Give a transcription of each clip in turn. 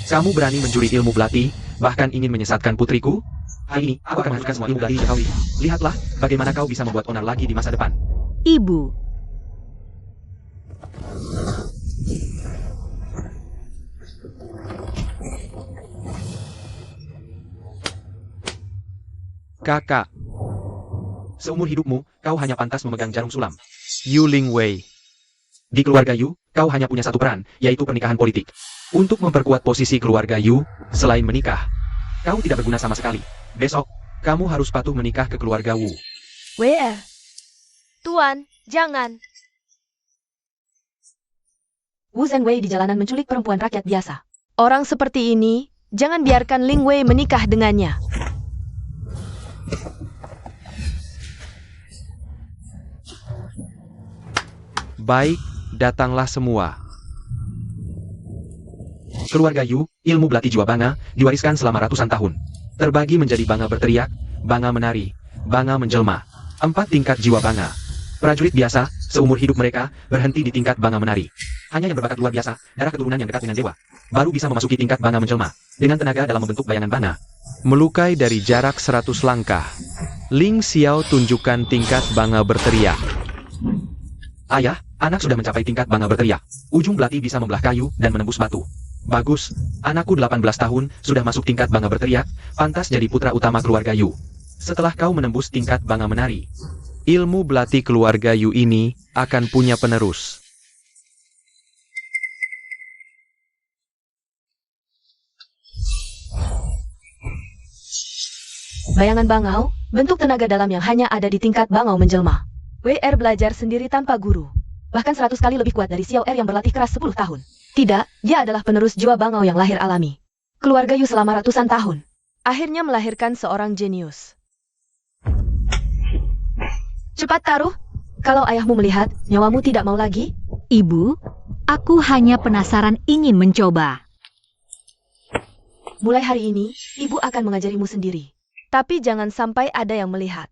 Kamu berani mencuri ilmu belati, bahkan ingin menyesatkan putriku? Hari ini, aku akan menghancurkan semua ilmu belati yang kau miliki. Lihatlah, bagaimana kau bisa membuat onar lagi di masa depan. Ibu. Kakak. Seumur hidupmu, kau hanya pantas memegang jarum sulam. Yu Lingwei. Di keluarga Yu, kau hanya punya satu peran, yaitu pernikahan politik. Untuk memperkuat posisi keluarga Yu, selain menikah, kau tidak berguna sama sekali. Besok, kamu harus patuh menikah ke keluarga Wu. WR. Tuan, jangan. Wu Zhenwei di jalanan menculik perempuan rakyat biasa. Orang seperti ini, jangan biarkan Ling Wei menikah dengannya. Baik, datanglah semua. Keluarga Yu, ilmu belati jua banga, diwariskan selama ratusan tahun. Terbagi menjadi banga berteriak, banga menari, banga menjelma. 4 tingkat jiwa banga. Prajurit biasa, seumur hidup mereka, berhenti di tingkat banga menari. Hanya yang berbakat luar biasa, darah keturunan yang dekat dengan dewa, baru bisa memasuki tingkat banga menjelma, dengan tenaga dalam membentuk bayangan banga. Melukai dari jarak 100 langkah. Ling Xiao tunjukkan tingkat banga berteriak. Ayah, anak sudah mencapai tingkat banga berteriak. Ujung belati bisa membelah kayu dan menembus batu. Bagus, anakku 18 tahun, sudah masuk tingkat banga berteriak, pantas jadi putra utama keluarga Yu. Setelah kau menembus tingkat banga menari, ilmu belati keluarga Yu ini akan punya penerus. Bayangan bangau, bentuk tenaga dalam yang hanya ada di tingkat bangau menjelma. WR belajar sendiri tanpa guru. Bahkan 100 kali lebih kuat dari Xiao Er yang berlatih keras 10 tahun. Tidak, dia adalah penerus jiwa bangau yang lahir alami. Keluarga Yu selama ratusan tahun. Akhirnya melahirkan seorang jenius. Cepat taruh. Kalau ayahmu melihat, nyawamu tidak mau lagi. Ibu, aku hanya penasaran ingin mencoba. Mulai hari ini, ibu akan mengajarimu sendiri. Tapi jangan sampai ada yang melihat.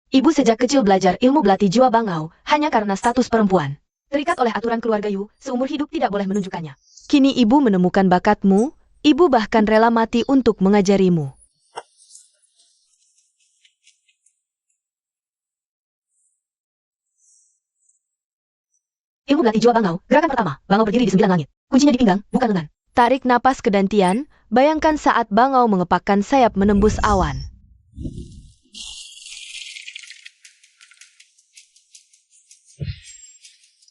Ibu sejak kecil belajar ilmu belati jiwa bangau, hanya karena status perempuan. Terikat oleh aturan keluarga Yu, seumur hidup tidak boleh menunjukkannya. Kini ibu menemukan bakatmu, ibu bahkan rela mati untuk mengajarimu. Ilmu belati jiwa bangau, gerakan pertama, bangau berdiri di 9 langit. Kuncinya di pinggang, bukan lengan. Tarik napas kedantian, bayangkan saat bangau mengepakkan sayap menembus awan.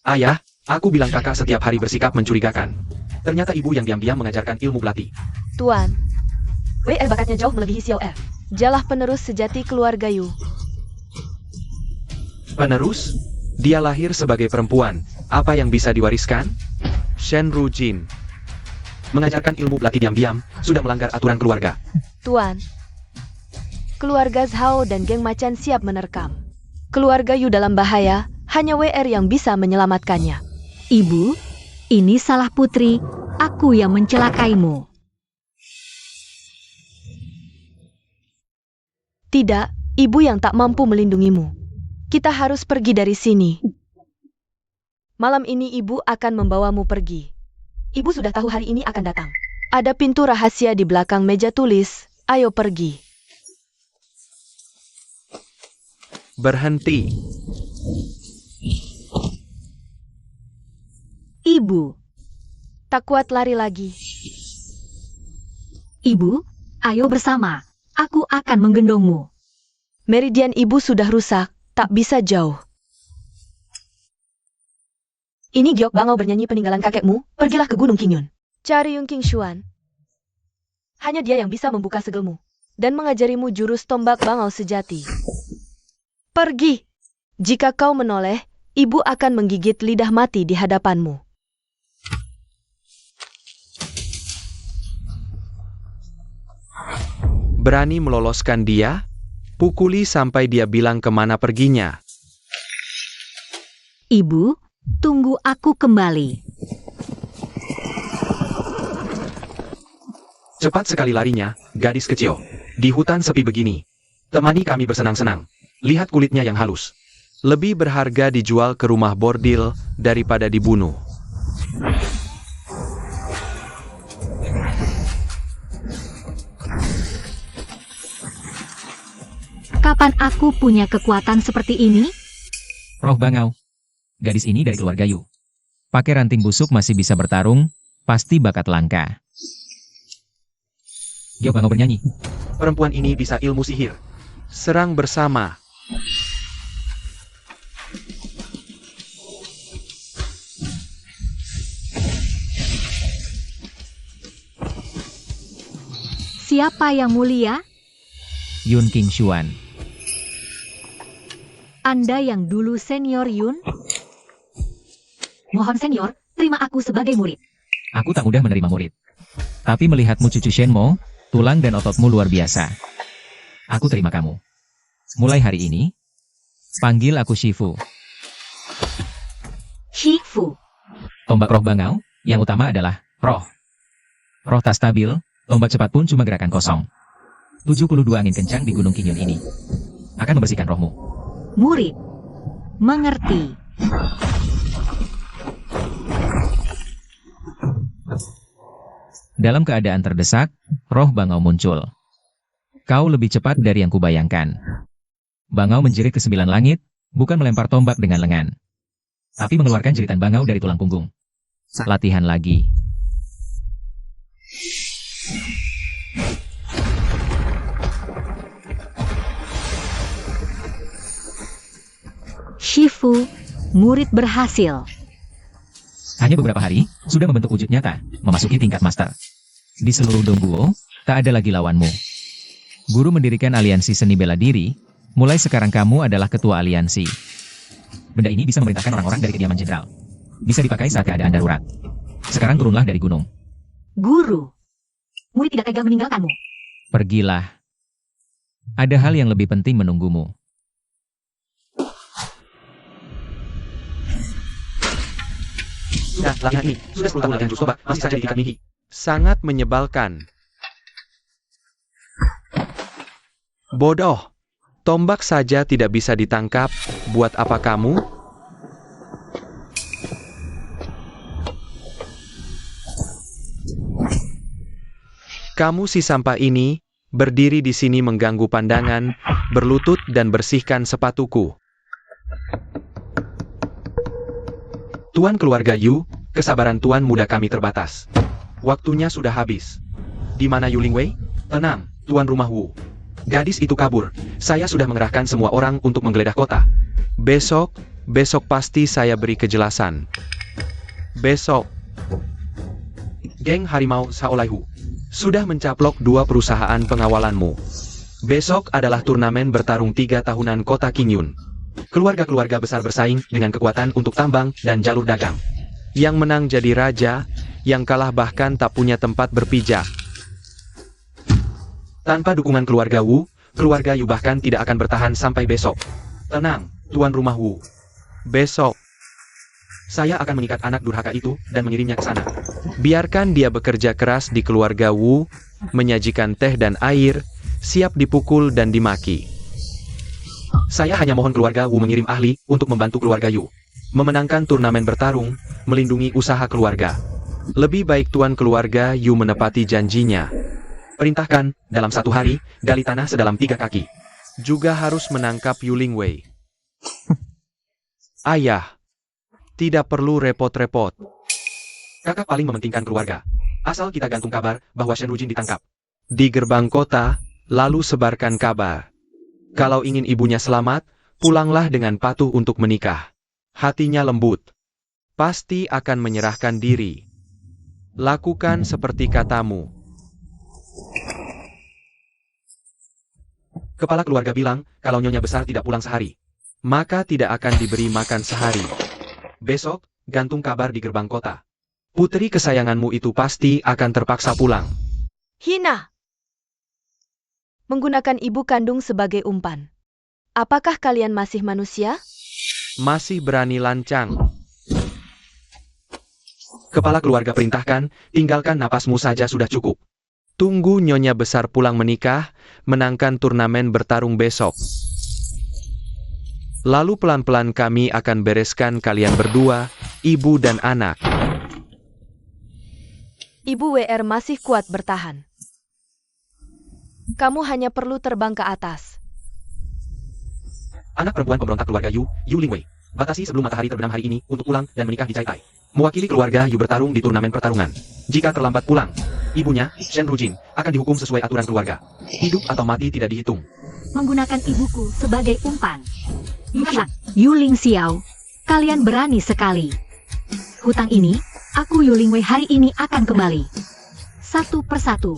Ayah, aku bilang kakak setiap hari bersikap mencurigakan. Ternyata ibu yang diam-diam mengajarkan ilmu belati. Tuan, WR bakatnya jauh melebihi Xiao Er. jalah penerus sejati keluarga Yu. Penerus? Dia lahir sebagai perempuan. Apa yang bisa diwariskan? Shen Rujin. Mengajarkan ilmu belati diam-diam, sudah melanggar aturan keluarga. Tuan, keluarga Zhao dan geng macan siap menerkam. Keluarga Yu dalam bahaya, hanya WR yang bisa menyelamatkannya. Ibu, ini salah putri, aku yang mencelakaimu. Tidak, ibu yang tak mampu melindungimu. Kita harus pergi dari sini. Malam ini ibu akan membawamu pergi. Ibu sudah tahu hari ini akan datang. Ada pintu rahasia di belakang meja tulis, ayo pergi. Berhenti. Ibu, Tak kuat lari lagi. ibu, ayo bersama, aku akan menggendongmu. Meridian ibu sudah rusak, tak bisa jauh. Ini giok bangau bernyanyi peninggalan kakekmu, pergilah ke Gunung Qingyun. Cari Yung Qingshuan Hanya dia yang bisa membuka segelmu. dan mengajarimu jurus tombak bangau sejati. Pergi! Jika kau menoleh, ibu akan menggigit lidah mati di hadapanmu. Berani meloloskan dia? Pukuli sampai dia bilang kemana perginya. Ibu, tunggu aku kembali. Cepat sekali larinya, gadis kecil. Di hutan sepi begini. Temani kami bersenang-senang. Lihat kulitnya yang halus. Lebih berharga dijual ke rumah bordil daripada dibunuh. Kapan aku punya kekuatan seperti ini? Roh Bangau. Gadis ini dari keluarga Yu. Pakai ranting busuk masih bisa bertarung, pasti bakat langka. Gyo Bangau bernyanyi. Perempuan ini bisa ilmu sihir. Serang bersama. Siapa yang mulia? Yun King Xuan. Anda yang dulu senior Yun? Mohon senior, terima aku sebagai murid. Aku tak mudah menerima murid. Tapi melihatmu cucu Shenmo, tulang dan ototmu luar biasa. Aku terima kamu. Mulai hari ini, panggil aku Shifu. Shifu. Tombak roh Bangau, yang utama adalah roh. Roh tak stabil, tombak cepat pun cuma gerakan kosong. 72 angin kencang di Gunung Qingyun ini akan membersihkan rohmu. Murid. Mengerti. Dalam keadaan terdesak, roh Bangau muncul. Kau lebih cepat dari yang kubayangkan. Bangau menjerit ke 9 langit, bukan melempar tombak dengan lengan, tapi mengeluarkan jeritan Bangau dari tulang punggung. Latihan lagi. Shifu, murid berhasil. Hanya beberapa hari, sudah membentuk wujud nyata, memasuki tingkat master. Di seluruh Dongguo, tak ada lagi lawanmu. Guru mendirikan aliansi seni bela diri, mulai sekarang kamu adalah ketua aliansi. Benda ini bisa memerintahkan orang-orang dari kediaman jenderal. Bisa dipakai saat keadaan darurat. Sekarang turunlah dari gunung. Guru. Murid tidak tega meninggalkanmu. Pergilah. Ada hal yang lebih penting menunggumu. Sudah, latihan ini. Sudah 10 tahun latihan jurus tombak, masih saja di tingkat minggi. Sangat menyebalkan. Bodoh. Tombak saja tidak bisa ditangkap, buat apa kamu? Kamu si sampah ini, berdiri di sini mengganggu pandangan, berlutut dan bersihkan sepatuku. Tuan keluarga Yu, kesabaran tuan muda kami terbatas. Waktunya sudah habis. Di mana Yu Lingwei? Tenang, tuan rumah Wu. Gadis itu kabur. Saya sudah mengerahkan semua orang untuk menggeledah kota. Besok pasti saya beri kejelasan. Besok. Geng Harimau Saolaihu sudah mencaplok 2 perusahaan pengawalanmu. Besok adalah turnamen bertarung 3 tahunan kota Qingyun. Keluarga-keluarga besar bersaing dengan kekuatan untuk tambang dan jalur dagang. Yang menang jadi raja, yang kalah bahkan tak punya tempat berpijak. Tanpa dukungan keluarga Wu, keluarga Yu bahkan tidak akan bertahan sampai besok. Tenang, tuan rumah Wu. Besok, saya akan mengikat anak durhaka itu dan mengirimnya ke sana. Biarkan dia bekerja keras di keluarga Wu, menyajikan teh dan air, siap dipukul dan dimaki. Saya hanya mohon keluarga Wu mengirim ahli untuk membantu keluarga Yu memenangkan turnamen bertarung, melindungi usaha keluarga. Lebih baik tuan keluarga Yu menepati janjinya. Perintahkan, dalam 1 hari, gali tanah sedalam 3 kaki. Juga harus menangkap Yu Lingwei. Ayah, tidak perlu repot-repot. Kakak paling mementingkan keluarga. Asal kita gantung kabar bahwa Shen Rujin ditangkap di gerbang kota, lalu sebarkan kabar. Kalau ingin ibunya selamat, pulanglah dengan patuh untuk menikah. Hatinya lembut. Pasti akan menyerahkan diri. Lakukan seperti katamu. Kepala keluarga bilang, kalau nyonya besar tidak pulang sehari, maka tidak akan diberi makan sehari. Besok, gantung kabar di gerbang kota. Putri kesayanganmu itu pasti akan terpaksa pulang. Hina. Menggunakan ibu kandung sebagai umpan. Apakah kalian masih manusia? Masih berani lancang. Kepala keluarga perintahkan, tinggalkan napasmu saja sudah cukup. Tunggu nyonya besar pulang menikah, menangkan turnamen bertarung besok. Lalu pelan-pelan kami akan bereskan kalian berdua, ibu dan anak. Ibu WR masih kuat bertahan. Kamu hanya perlu terbang ke atas. Anak perempuan pemberontak keluarga Yu, Yu Lingwei. Batasi sebelum matahari terbenam hari ini untuk pulang dan menikah di Caitai. Mewakili keluarga Yu bertarung di turnamen pertarungan. Jika terlambat pulang, ibunya, Shen Rujin, akan dihukum sesuai aturan keluarga. Hidup atau mati tidak dihitung. Menggunakan ibuku sebagai umpan. Yu Ling Xiao, kalian berani sekali. Hutang ini, aku Yu Lingwei hari ini akan kembali. Satu persatu.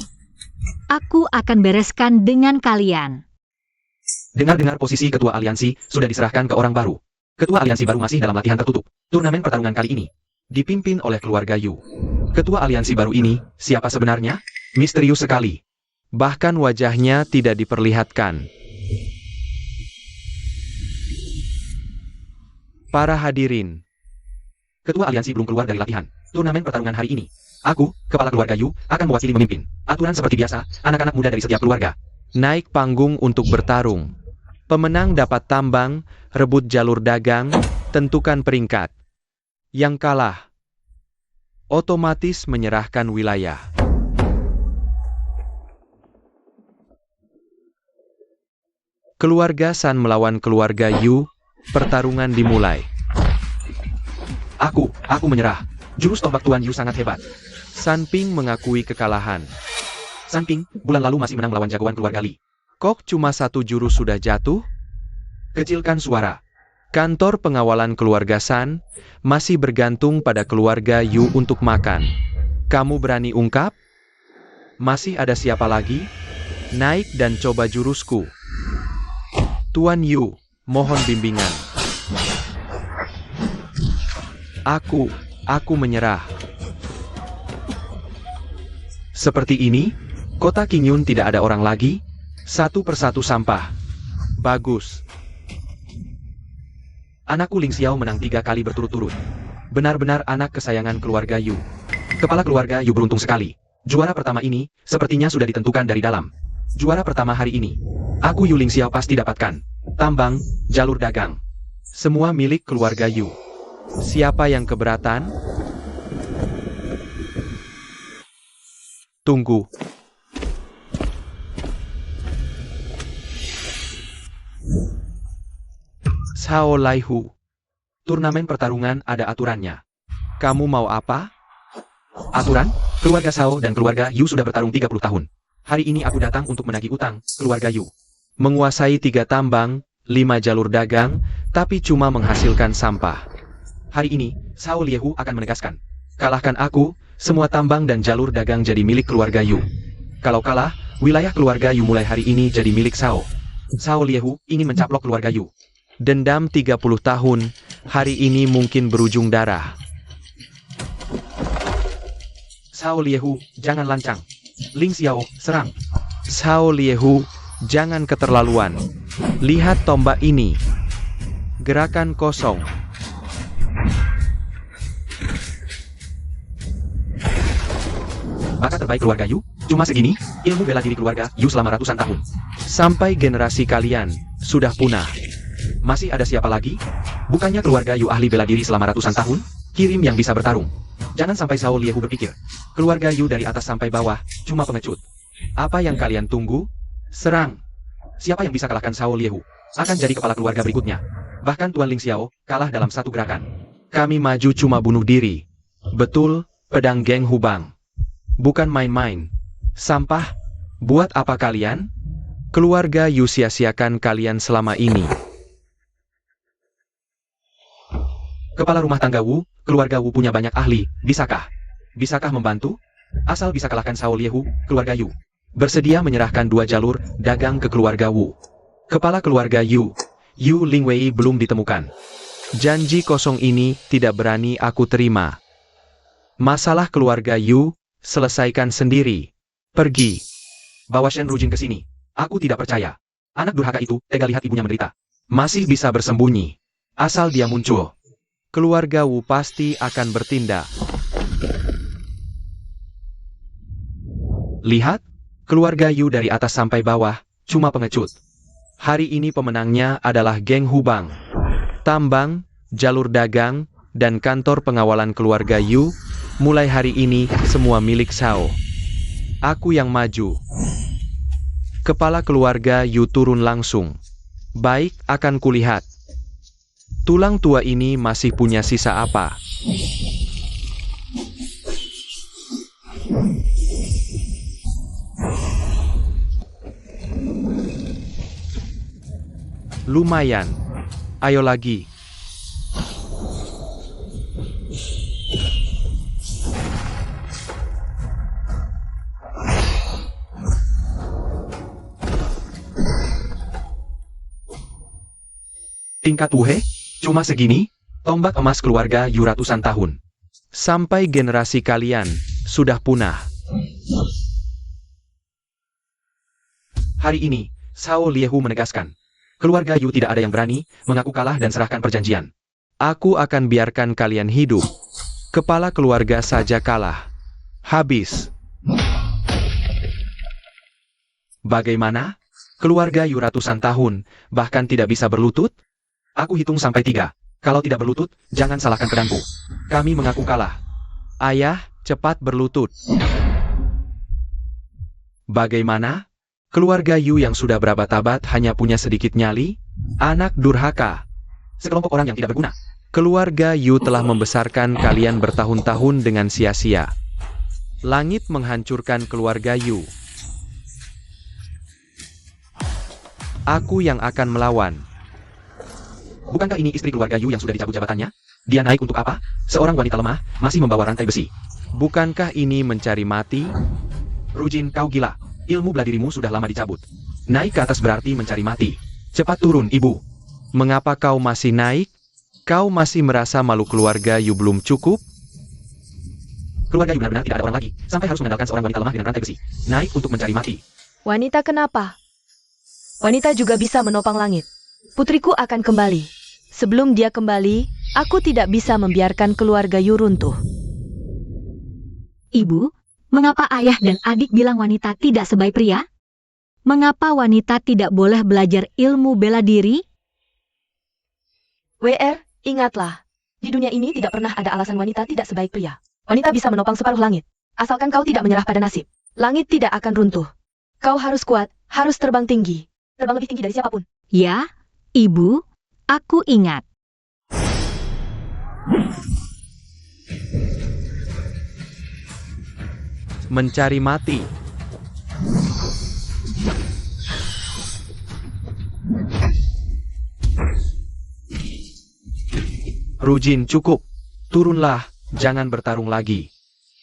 Aku akan bereskan dengan kalian. Dengar-dengar posisi ketua aliansi sudah diserahkan ke orang baru. Ketua aliansi baru masih dalam latihan tertutup. Turnamen pertarungan kali ini dipimpin oleh keluarga Yu. Ketua aliansi baru ini, siapa sebenarnya? Misterius sekali. Bahkan wajahnya tidak diperlihatkan. Para hadirin. Ketua aliansi belum keluar dari latihan. Turnamen pertarungan hari ini. Aku, kepala keluarga Yu, akan mewakili memimpin. Aturan seperti biasa, anak-anak muda dari setiap keluarga naik panggung untuk bertarung. Pemenang dapat tambang, rebut jalur dagang, tentukan peringkat. Yang kalah otomatis menyerahkan wilayah. Keluarga San melawan keluarga Yu, pertarungan dimulai. Aku menyerah. Jurus tombak Tuan Yu sangat hebat. San Ping mengakui kekalahan. San Ping, bulan lalu masih menang melawan jagoan keluarga Li. Kok cuma satu jurus sudah jatuh? Kecilkan suara. Kantor pengawalan keluarga San masih bergantung pada keluarga Yu untuk makan. Kamu berani ungkap? Masih ada siapa lagi? Naik dan coba jurusku. Tuan Yu, mohon bimbingan. Aku menyerah. Seperti ini, kota Qingyun tidak ada orang lagi. Satu persatu sampah. Bagus. Anakku Ling Xiao menang 3 kali berturut-turut. Benar-benar anak kesayangan keluarga Yu. Kepala keluarga Yu beruntung sekali. Juara pertama ini, sepertinya sudah ditentukan dari dalam. Juara pertama hari ini. Aku Yu Ling Xiao pasti dapatkan. Tambang, jalur dagang. Semua milik keluarga Yu. Siapa yang keberatan? Tunggu. Sao Laihu. Turnamen pertarungan ada aturannya. Kamu mau apa? Aturan? Keluarga Sao dan keluarga Yu sudah bertarung 30 tahun. Hari ini aku datang untuk menagih utang keluarga Yu. Menguasai 3 tambang, 5 jalur dagang, tapi cuma menghasilkan sampah. Hari ini, Sao Liehu akan menegaskan. Kalahkan aku, semua tambang dan jalur dagang jadi milik keluarga Yu. Kalau kalah, wilayah keluarga Yu mulai hari ini jadi milik Sao. Sao Liehu ingin mencaplok keluarga Yu. Dendam 30 tahun, hari ini mungkin berujung darah. Sao Liehu, jangan lancang. Ling Xiao, serang. Sao Liehu, jangan keterlaluan. Lihat tombak ini. Gerakan kosong. Bakat terbaik keluarga Yu, cuma segini, ilmu bela diri keluarga Yu selama ratusan tahun. Sampai generasi kalian, sudah punah. Masih ada siapa lagi? Bukannya keluarga Yu ahli bela diri selama ratusan tahun? Kirim yang bisa bertarung. Jangan sampai Sao Liehu berpikir. Keluarga Yu dari atas sampai bawah, cuma pengecut. Apa yang kalian tunggu? Serang. Siapa yang bisa kalahkan Sao Liehu? Akan jadi kepala keluarga berikutnya. Bahkan Tuan Ling Xiao, kalah dalam satu gerakan. Kami maju cuma bunuh diri. Betul, pedang geng Hubang. Bukan main-main. Sampah. Buat apa kalian? Keluarga Yu sia-siakan kalian selama ini. Kepala rumah tangga Wu, keluarga Wu punya banyak ahli, bisakah? Bisakah membantu? Asal bisa kalahkan Sao Liehu, keluarga Yu. Bersedia menyerahkan 2 jalur dagang ke keluarga Wu. Kepala keluarga Yu, Yu Lingwei belum ditemukan. Janji kosong ini tidak berani aku terima. Masalah keluarga Yu, selesaikan sendiri. Pergi. Bawa Shen Rujin ke sini. Aku tidak percaya. Anak durhaka itu tega lihat ibunya menderita. Masih bisa bersembunyi. Asal dia muncul. Keluarga Wu pasti akan bertindak. Lihat, keluarga Yu dari atas sampai bawah, cuma pengecut. Hari ini pemenangnya adalah geng Hubang. Tambang, jalur dagang, dan kantor pengawalan keluarga Yu, mulai hari ini semua milik Sao. Aku yang maju. Kepala keluarga Yu turun langsung. Baik, akan kulihat. Tulang tua ini masih punya sisa apa? Lumayan. Ayo lagi. Tingkat Wuhe? Cuma segini? Tombak emas keluarga Yu ratusan tahun. Sampai generasi kalian sudah punah. Hari ini, Sao Liehu menegaskan, keluarga Yu tidak ada yang berani mengaku kalah dan serahkan perjanjian. Aku akan biarkan kalian hidup. Kepala keluarga saja kalah. Habis. Bagaimana? Keluarga Yu ratusan tahun, bahkan tidak bisa berlutut? Aku hitung sampai 3. Kalau tidak berlutut, jangan salahkan pedangku. Kami mengaku kalah. Ayah, cepat berlutut. Bagaimana? Keluarga Yu yang sudah berabad-abad hanya punya sedikit nyali? Anak durhaka. Sekelompok orang yang tidak berguna. Keluarga Yu telah membesarkan kalian bertahun-tahun dengan sia-sia. Langit menghancurkan keluarga Yu. Aku yang akan melawan. Bukankah ini istri keluarga Yu yang sudah dicabut jabatannya? Dia naik untuk apa? Seorang wanita lemah, masih membawa rantai besi. Bukankah ini mencari mati? Rujin, kau gila. Ilmu bela dirimu sudah lama dicabut. Naik ke atas berarti mencari mati. Cepat turun, ibu. Mengapa kau masih naik? Kau masih merasa malu keluarga Yu belum cukup? Keluarga Yu benar-benar tidak ada orang lagi, sampai harus mengandalkan seorang wanita lemah dengan rantai besi. Naik untuk mencari mati. Wanita kenapa? Wanita juga bisa menopang langit. Putriku akan kembali. Sebelum dia kembali, aku tidak bisa membiarkan keluarga Yu runtuh. Ibu, mengapa ayah dan adik bilang wanita tidak sebaik pria? Mengapa wanita tidak boleh belajar ilmu bela diri? WR, ingatlah. Di dunia ini tidak pernah ada alasan wanita tidak sebaik pria. Wanita bisa menopang separuh langit. Asalkan kau tidak menyerah pada nasib. Langit tidak akan runtuh. Kau harus kuat, harus terbang tinggi. Terbang lebih tinggi dari siapapun. Ya, Ibu, aku ingat. Mencari mati. Rujin, cukup. Turunlah, jangan bertarung lagi.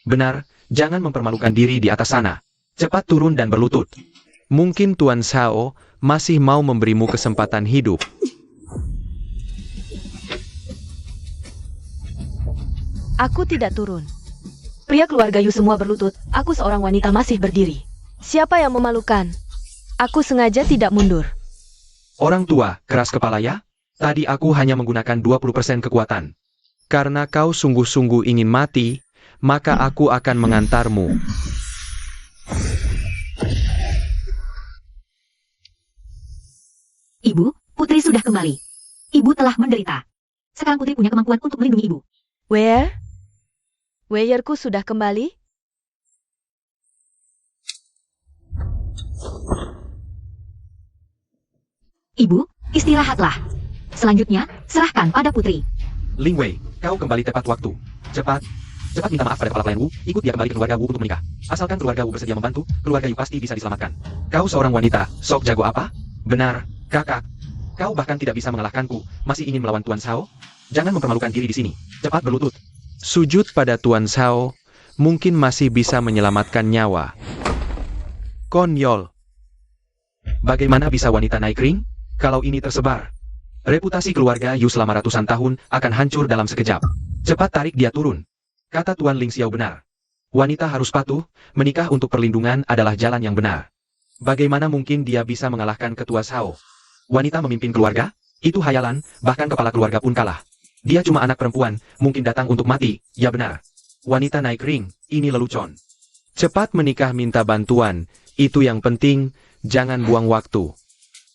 Benar, jangan mempermalukan diri di atas sana. Cepat turun dan berlutut. Mungkin Tuan Sao masih mau memberimu kesempatan hidup. Aku tidak turun. Pria keluarga Yu semua berlutut, aku seorang wanita masih berdiri. Siapa yang memalukan? Aku sengaja tidak mundur. Orang tua, keras kepala ya? Tadi aku hanya menggunakan 20% kekuatan. Karena kau sungguh-sungguh ingin mati, maka aku akan mengantarmu. Ibu, putri sudah kembali. Ibu telah menderita. Sekarang putri punya kemampuan untuk melindungi ibu. Where? Weyerku sudah kembali? Ibu, istirahatlah. Selanjutnya, serahkan pada putri. Ling Wei, kau kembali tepat waktu. Cepat minta maaf pada kepala klien Wu, ikut dia kembali ke keluarga Wu untuk menikah. Asalkan keluarga Wu bersedia membantu, keluarga Yu pasti bisa diselamatkan. Kau seorang wanita, sok jago apa? Benar, kakak. Kau bahkan tidak bisa mengalahkanku, masih ingin melawan Tuan Sao? Jangan mempermalukan diri di sini. Cepat berlutut. Sujud pada Tuan Sao, mungkin masih bisa menyelamatkan nyawa. Konyol. Bagaimana bisa wanita naik ring? Kalau ini tersebar, reputasi keluarga Yu selama ratusan tahun akan hancur dalam sekejap. Cepat tarik dia turun. Kata Tuan Ling Xiao benar. Wanita harus patuh, menikah untuk perlindungan adalah jalan yang benar. Bagaimana mungkin dia bisa mengalahkan ketua Sao? Wanita memimpin keluarga? Itu hayalan, bahkan kepala keluarga pun kalah. Dia cuma anak perempuan, mungkin datang untuk mati, ya benar. Wanita naik ring, ini lelucon. Cepat menikah minta bantuan, itu yang penting, jangan buang waktu.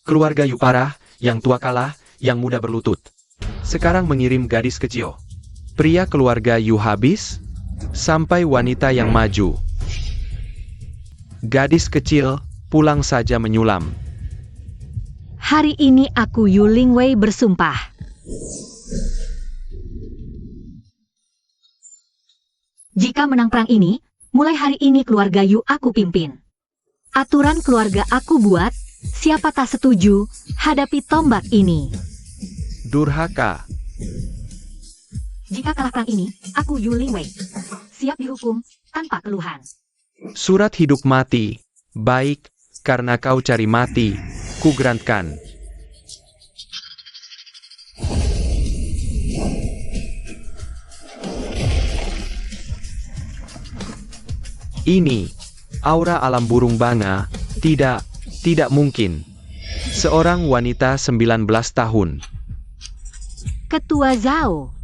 Keluarga Yu parah, yang tua kalah, yang muda berlutut. Sekarang mengirim gadis kecil. Pria keluarga Yu habis, sampai wanita yang maju. Gadis kecil, pulang saja menyulam. Hari ini aku Yu Lingwei bersumpah. Jika menang perang ini, mulai hari ini keluarga Yu aku pimpin. Aturan keluarga aku buat, siapa tak setuju, hadapi tombak ini. Durhaka. Jika kalah perang ini, aku Yu Lingwei. Siap dihukum, tanpa keluhan. Surat hidup mati. Baik, karena kau cari mati, kugerantkan. Ini, aura alam burung banga, tidak mungkin. Seorang wanita 19 tahun. Ketua Zhao.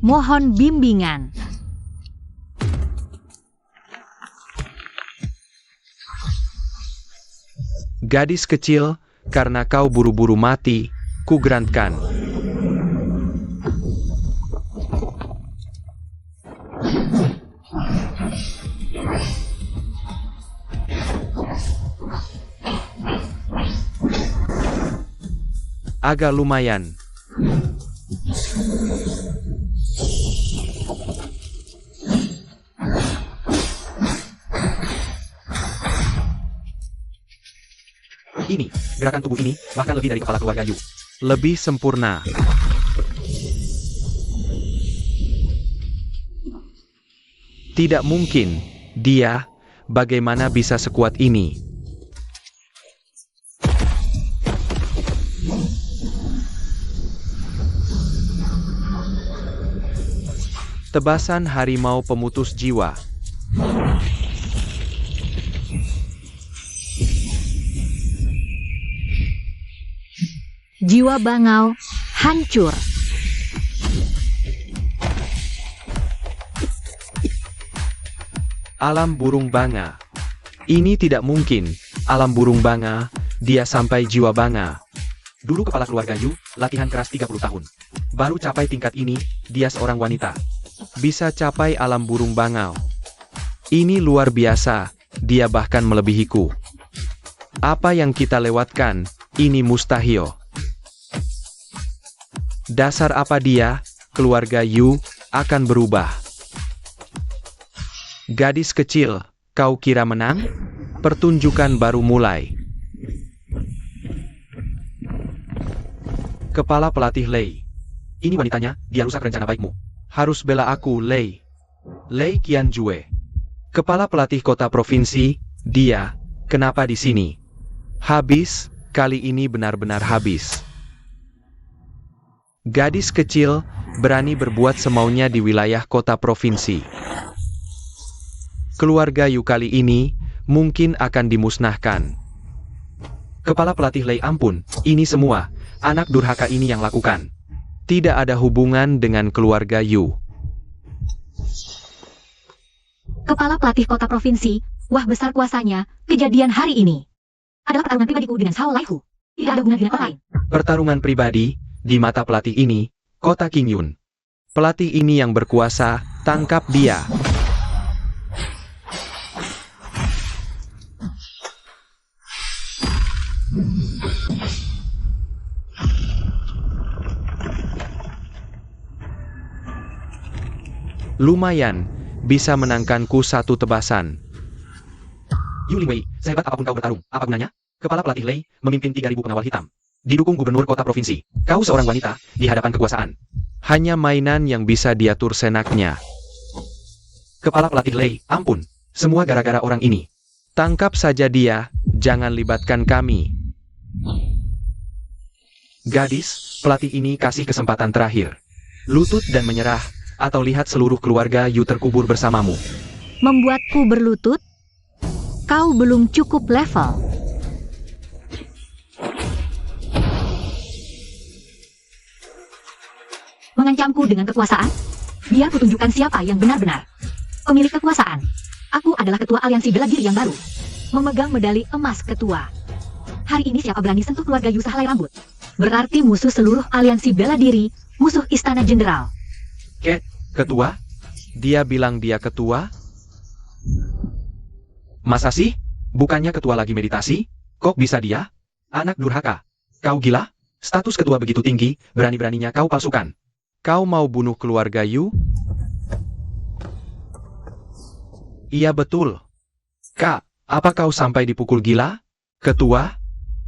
Mohon bimbingan. Gadis kecil, karena kau buru-buru mati, kugerantkan. Agak lumayan. Ini, gerakan tubuh ini, bahkan lebih dari kepala keluarga Yu. Lebih sempurna. Tidak mungkin, dia, bagaimana bisa sekuat ini? Tebasan harimau pemutus jiwa. Jiwa bangau, hancur. Alam burung banga. Ini tidak mungkin. Alam burung banga, dia sampai jiwa banga. Dulu kepala keluarga Yu, latihan keras 30 tahun. Baru capai tingkat ini, dia seorang wanita. Bisa capai alam burung bangau. Ini luar biasa, dia bahkan melebihiku. Apa yang kita lewatkan, ini mustahil. Dasar apa dia, keluarga Yu, akan berubah. Gadis kecil, kau kira menang? Pertunjukan baru mulai. Kepala pelatih Lei. Ini wanitanya, dia rusak rencana baikmu. Harus bela aku, Lei. Lei Qianjue. Kepala pelatih kota provinsi, dia, kenapa di sini? Habis, kali ini benar-benar habis. Gadis kecil, berani berbuat semaunya di wilayah kota provinsi. Keluarga Yu kali ini, mungkin akan dimusnahkan. Kepala pelatih Lei, ampun, ini semua, anak durhaka ini yang lakukan. Tidak ada hubungan dengan keluarga Yu. Kepala pelatih kota provinsi, wah besar kuasanya, kejadian hari ini. Adalah pertarungan pribadiku dengan Zhao Laihu. Tidak ada hubungan dengan orang lain. Pertarungan pribadi, di mata pelatih ini, kota Qingyun. Pelatih ini yang berkuasa, tangkap dia. Lumayan, bisa menangkanku satu tebasan. Yu Lingwei, sehebat apapun kau bertarung, apa gunanya? Kepala pelatih Lei, memimpin 3.000 pengawal hitam. Didukung gubernur kota provinsi. Kau seorang wanita, di hadapan kekuasaan. Hanya mainan yang bisa diatur senaknya. Kepala pelatih Lei, ampun. Semua gara-gara orang ini. Tangkap saja dia, jangan libatkan kami. Gadis, pelatih ini kasih kesempatan terakhir. Lutut dan menyerah, atau lihat seluruh keluarga Yu terkubur bersamamu. Membuatku berlutut? Kau belum cukup level. Mengancamku dengan kekuasaan? Biar kutunjukkan siapa yang benar-benar pemilik kekuasaan. Aku adalah ketua aliansi bela diri yang baru. Memegang medali emas ketua. Hari ini siapa berani sentuh keluarga Yu sehelai rambut? Berarti musuh seluruh aliansi bela diri, musuh istana jenderal. Ketua? Dia bilang dia ketua? Masa sih? Bukannya ketua lagi meditasi? Kok bisa dia? Anak durhaka. Kau gila? Status ketua begitu tinggi, berani-beraninya kau palsukan. Kau mau bunuh keluarga Yu? Iya betul. Kak, apa kau sampai dipukul gila? Ketua?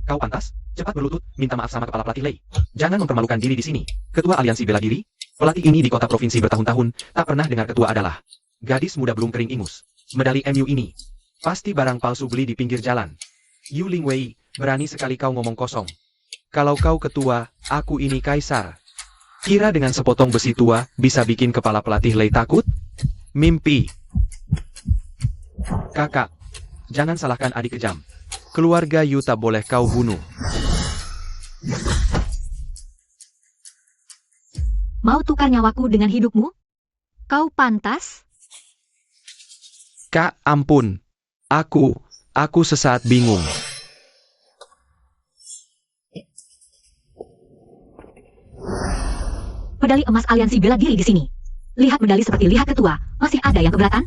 Kau pantas? Cepat berlutut, minta maaf sama kepala pelatih Lei. Jangan mempermalukan diri di sini. Ketua Aliansi Bela Diri? Pelatih ini di kota provinsi bertahun-tahun, tak pernah dengar ketua adalah gadis muda belum kering ingus. Medali MU ini pasti barang palsu beli di pinggir jalan. Yu Lingwei, berani sekali kau ngomong kosong. Kalau kau ketua, aku ini kaisar. Kira dengan sepotong besi tua bisa bikin kepala pelatih Lei takut? Mimpi. Kakak, jangan salahkan adik kejam. Keluarga Yu tak boleh kau bunuh. Mau tukar nyawaku dengan hidupmu? Kau pantas? Kak, ampun. Aku sesaat bingung. Medali emas aliansi bela diri di sini. Lihat medali seperti lihat ketua. Masih ada yang keberatan?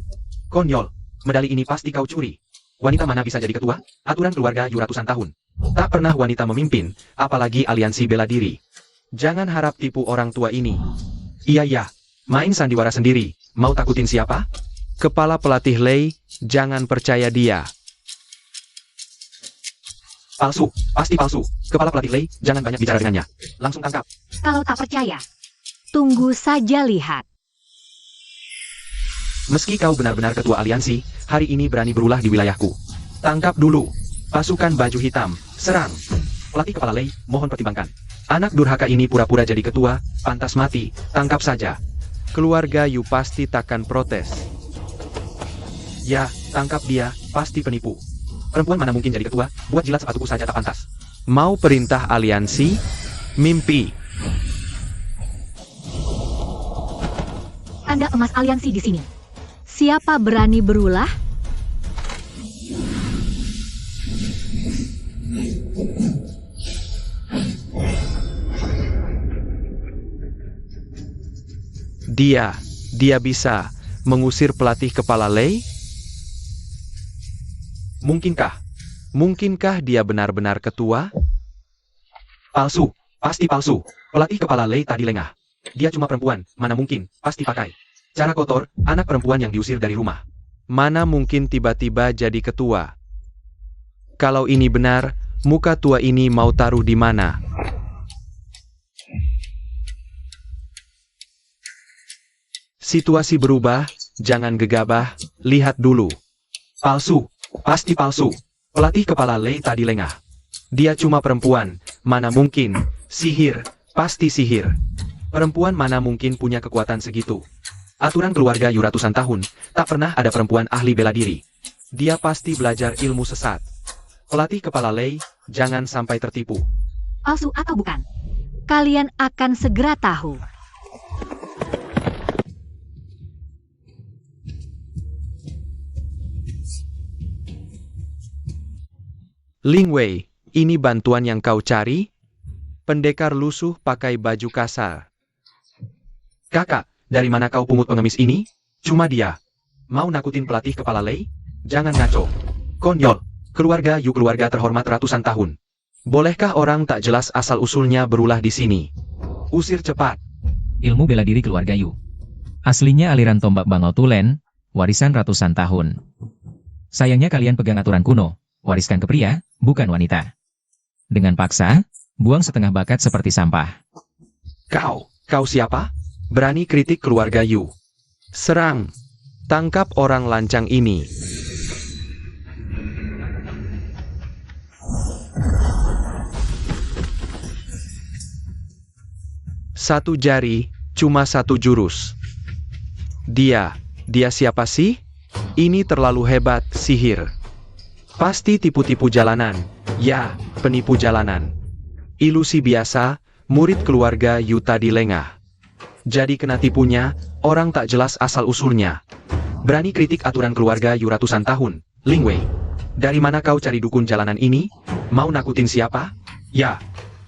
Konyol, medali ini pasti kau curi. Wanita mana bisa jadi ketua? Aturan keluarga Yu ratusan tahun. Tak pernah wanita memimpin, apalagi aliansi bela diri. Jangan harap tipu orang tua ini. Iya, main sandiwara sendiri. Mau takutin siapa? Kepala pelatih Lei, jangan percaya dia. Palsu, pasti palsu. Kepala pelatih Lei, jangan banyak bicara dengannya. Langsung tangkap. Kalau tak percaya, tunggu saja lihat. Meski kau benar-benar ketua aliansi, hari ini berani berulah di wilayahku. Tangkap dulu. Pasukan baju hitam, serang. Pelatih kepala Lei, mohon pertimbangkan. Anak durhaka ini pura-pura jadi ketua, pantas mati, tangkap saja. Keluarga Yu pasti takkan protes. Ya, tangkap dia, pasti penipu. Perempuan mana mungkin jadi ketua, buat jilat sepatuku saja tak pantas. Mau perintah aliansi? Mimpi. Anda emas aliansi di sini. Siapa berani berulah? Dia bisa mengusir pelatih kepala Lei? Mungkinkah dia benar-benar ketua? Palsu, pasti palsu. Pelatih kepala Lei tadi lengah. Dia cuma perempuan, mana mungkin, pasti pakai cara kotor, anak perempuan yang diusir dari rumah. Mana mungkin tiba-tiba jadi ketua? Kalau ini benar, muka tua ini mau taruh di mana? Situasi berubah, jangan gegabah, lihat dulu. Palsu, pasti palsu. Pelatih kepala Lei tadi lengah. Dia cuma perempuan, mana mungkin, sihir, pasti sihir. Perempuan mana mungkin punya kekuatan segitu. Aturan keluarga Yu ratusan tahun, tak pernah ada perempuan ahli bela diri. Dia pasti belajar ilmu sesat. Pelatih kepala Lei, jangan sampai tertipu. Palsu atau bukan? Kalian akan segera tahu. Lingwei, ini bantuan yang kau cari? Pendekar lusuh pakai baju kasar. Kakak, dari mana kau pungut pengemis ini? Cuma dia. Mau nakutin pelatih kepala Lei? Jangan ngaco. Konyol, keluarga Yu keluarga terhormat ratusan tahun. Bolehkah orang tak jelas asal-usulnya berulah di sini? Usir cepat. Ilmu bela diri keluarga Yu. Aslinya aliran tombak Bangau Tulen, warisan ratusan tahun. Sayangnya kalian pegang aturan kuno, wariskan ke pria, bukan wanita. Dengan paksa, buang setengah bakat seperti sampah. Kau siapa? Berani kritik keluarga Yu. Serang. Tangkap orang lancang ini. Satu jari, cuma satu jurus. Dia siapa sih? Ini terlalu hebat, sihir. Pasti tipu-tipu jalanan. Ya, penipu jalanan. Ilusi biasa, murid keluarga Yu tadi lengah. Jadi kena tipunya, orang tak jelas asal-usulnya. Berani kritik aturan keluarga Yu ratusan tahun. Lingwei, dari mana kau cari dukun jalanan ini? Mau nakutin siapa? Ya,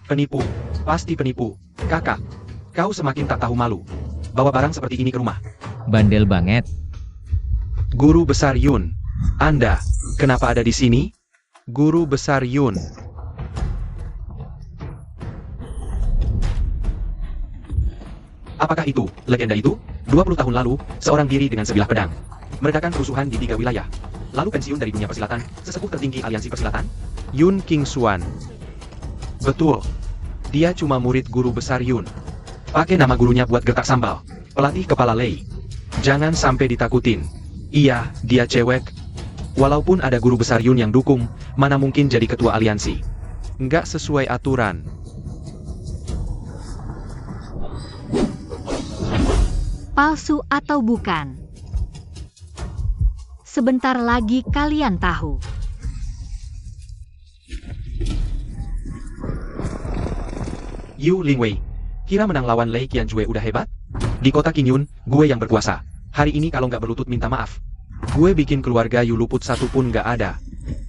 penipu. Pasti penipu. Kakak, kau semakin tak tahu malu. Bawa barang seperti ini ke rumah. Bandel banget. Guru Besar Yun, Anda, kenapa ada di sini? Guru Besar Yun. Apakah itu, legenda itu? 20 tahun lalu, seorang diri dengan sebilah pedang. Meredakan kerusuhan di 3 wilayah. Lalu pensiun dari dunia persilatan, sesepuh tertinggi aliansi persilatan? Yun Kingswan. Betul. Dia cuma murid guru besar Yun. Pakai nama gurunya buat gertak sambal. Pelatih kepala Lei. Jangan sampai ditakutin. Iya, dia cewek. Walaupun ada guru besar Yun yang dukung, mana mungkin jadi ketua aliansi. Nggak sesuai aturan. Palsu atau bukan? Sebentar lagi kalian tahu. Yu Lingwei, kira menang lawan Lei Qianjue udah hebat? Di kota Qingyun, gue yang berkuasa. Hari ini kalau nggak berlutut minta maaf. Gue bikin keluarga Yu luput satu pun nggak ada.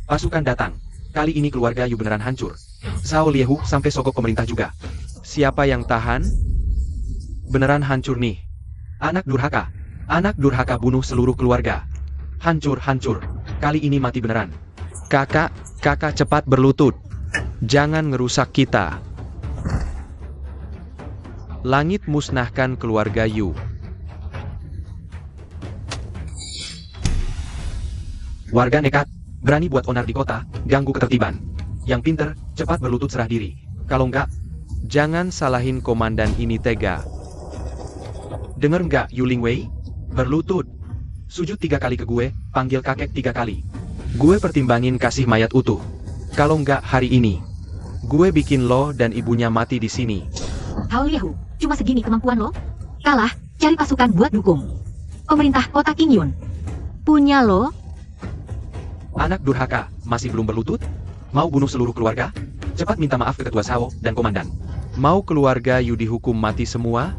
Pasukan datang. Kali ini keluarga Yu beneran hancur. Sao Liehu sampai sogok pemerintah juga. Siapa yang tahan? Beneran hancur nih. Anak durhaka. Anak durhaka bunuh seluruh keluarga. Hancur. Kali ini mati beneran. Kakak cepat berlutut. Jangan ngerusak kita. Langit musnahkan keluarga Yu. Warga nekat, berani buat onar di kota, ganggu ketertiban. Yang pinter, cepat berlutut serah diri. Kalau enggak, jangan salahin komandan ini tega. Denger nggak Yu Lingwei? Berlutut. Sujud 3 kali ke gue, panggil kakek 3 kali. Gue pertimbangin kasih mayat utuh. Kalau nggak hari ini, gue bikin lo dan ibunya mati di sini. Hao Liehu, cuma segini kemampuan lo? Kalah, cari pasukan buat dukung. Pemerintah kota Qingyun. Punya lo? Anak durhaka, masih belum berlutut? Mau bunuh seluruh keluarga? Cepat minta maaf ke ketua Sao dan komandan. Mau keluarga Yu dihukum mati semua?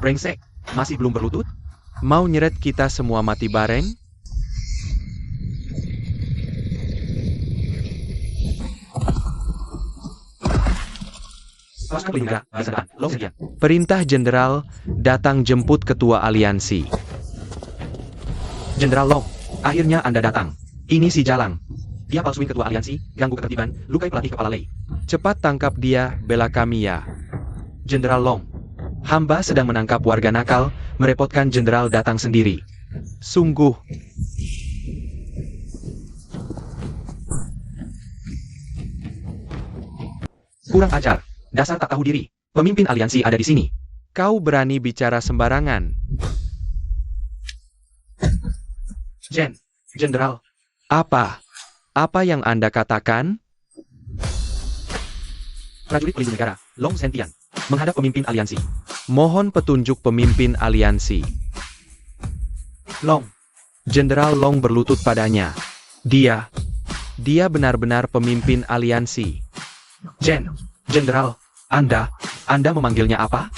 Brengsek, masih belum berlutut? Mau nyeret kita semua mati bareng? Pasukan pelindung negara, barisan depan, Long Sedian. Perintah Jenderal, datang jemput ketua aliansi. Jenderal Long, akhirnya Anda datang. Ini si Jalang. Dia palsuin ketua aliansi, ganggu ketertiban, lukai pelatih kepala Lei. Cepat tangkap dia, bela kami ya. Jenderal Long, hamba sedang menangkap warga nakal, merepotkan Jenderal datang sendiri. Sungguh. Kurang ajar, dasar tak tahu diri. Pemimpin aliansi ada di sini. Kau berani bicara sembarangan. Jenderal. Apa? Apa yang Anda katakan? Prajurit pelindung negara, Long Sentian, menghadap pemimpin aliansi. Mohon petunjuk pemimpin aliansi. Long. Jenderal Long berlutut padanya. Dia benar-benar pemimpin aliansi. Jenderal, Anda memanggilnya apa?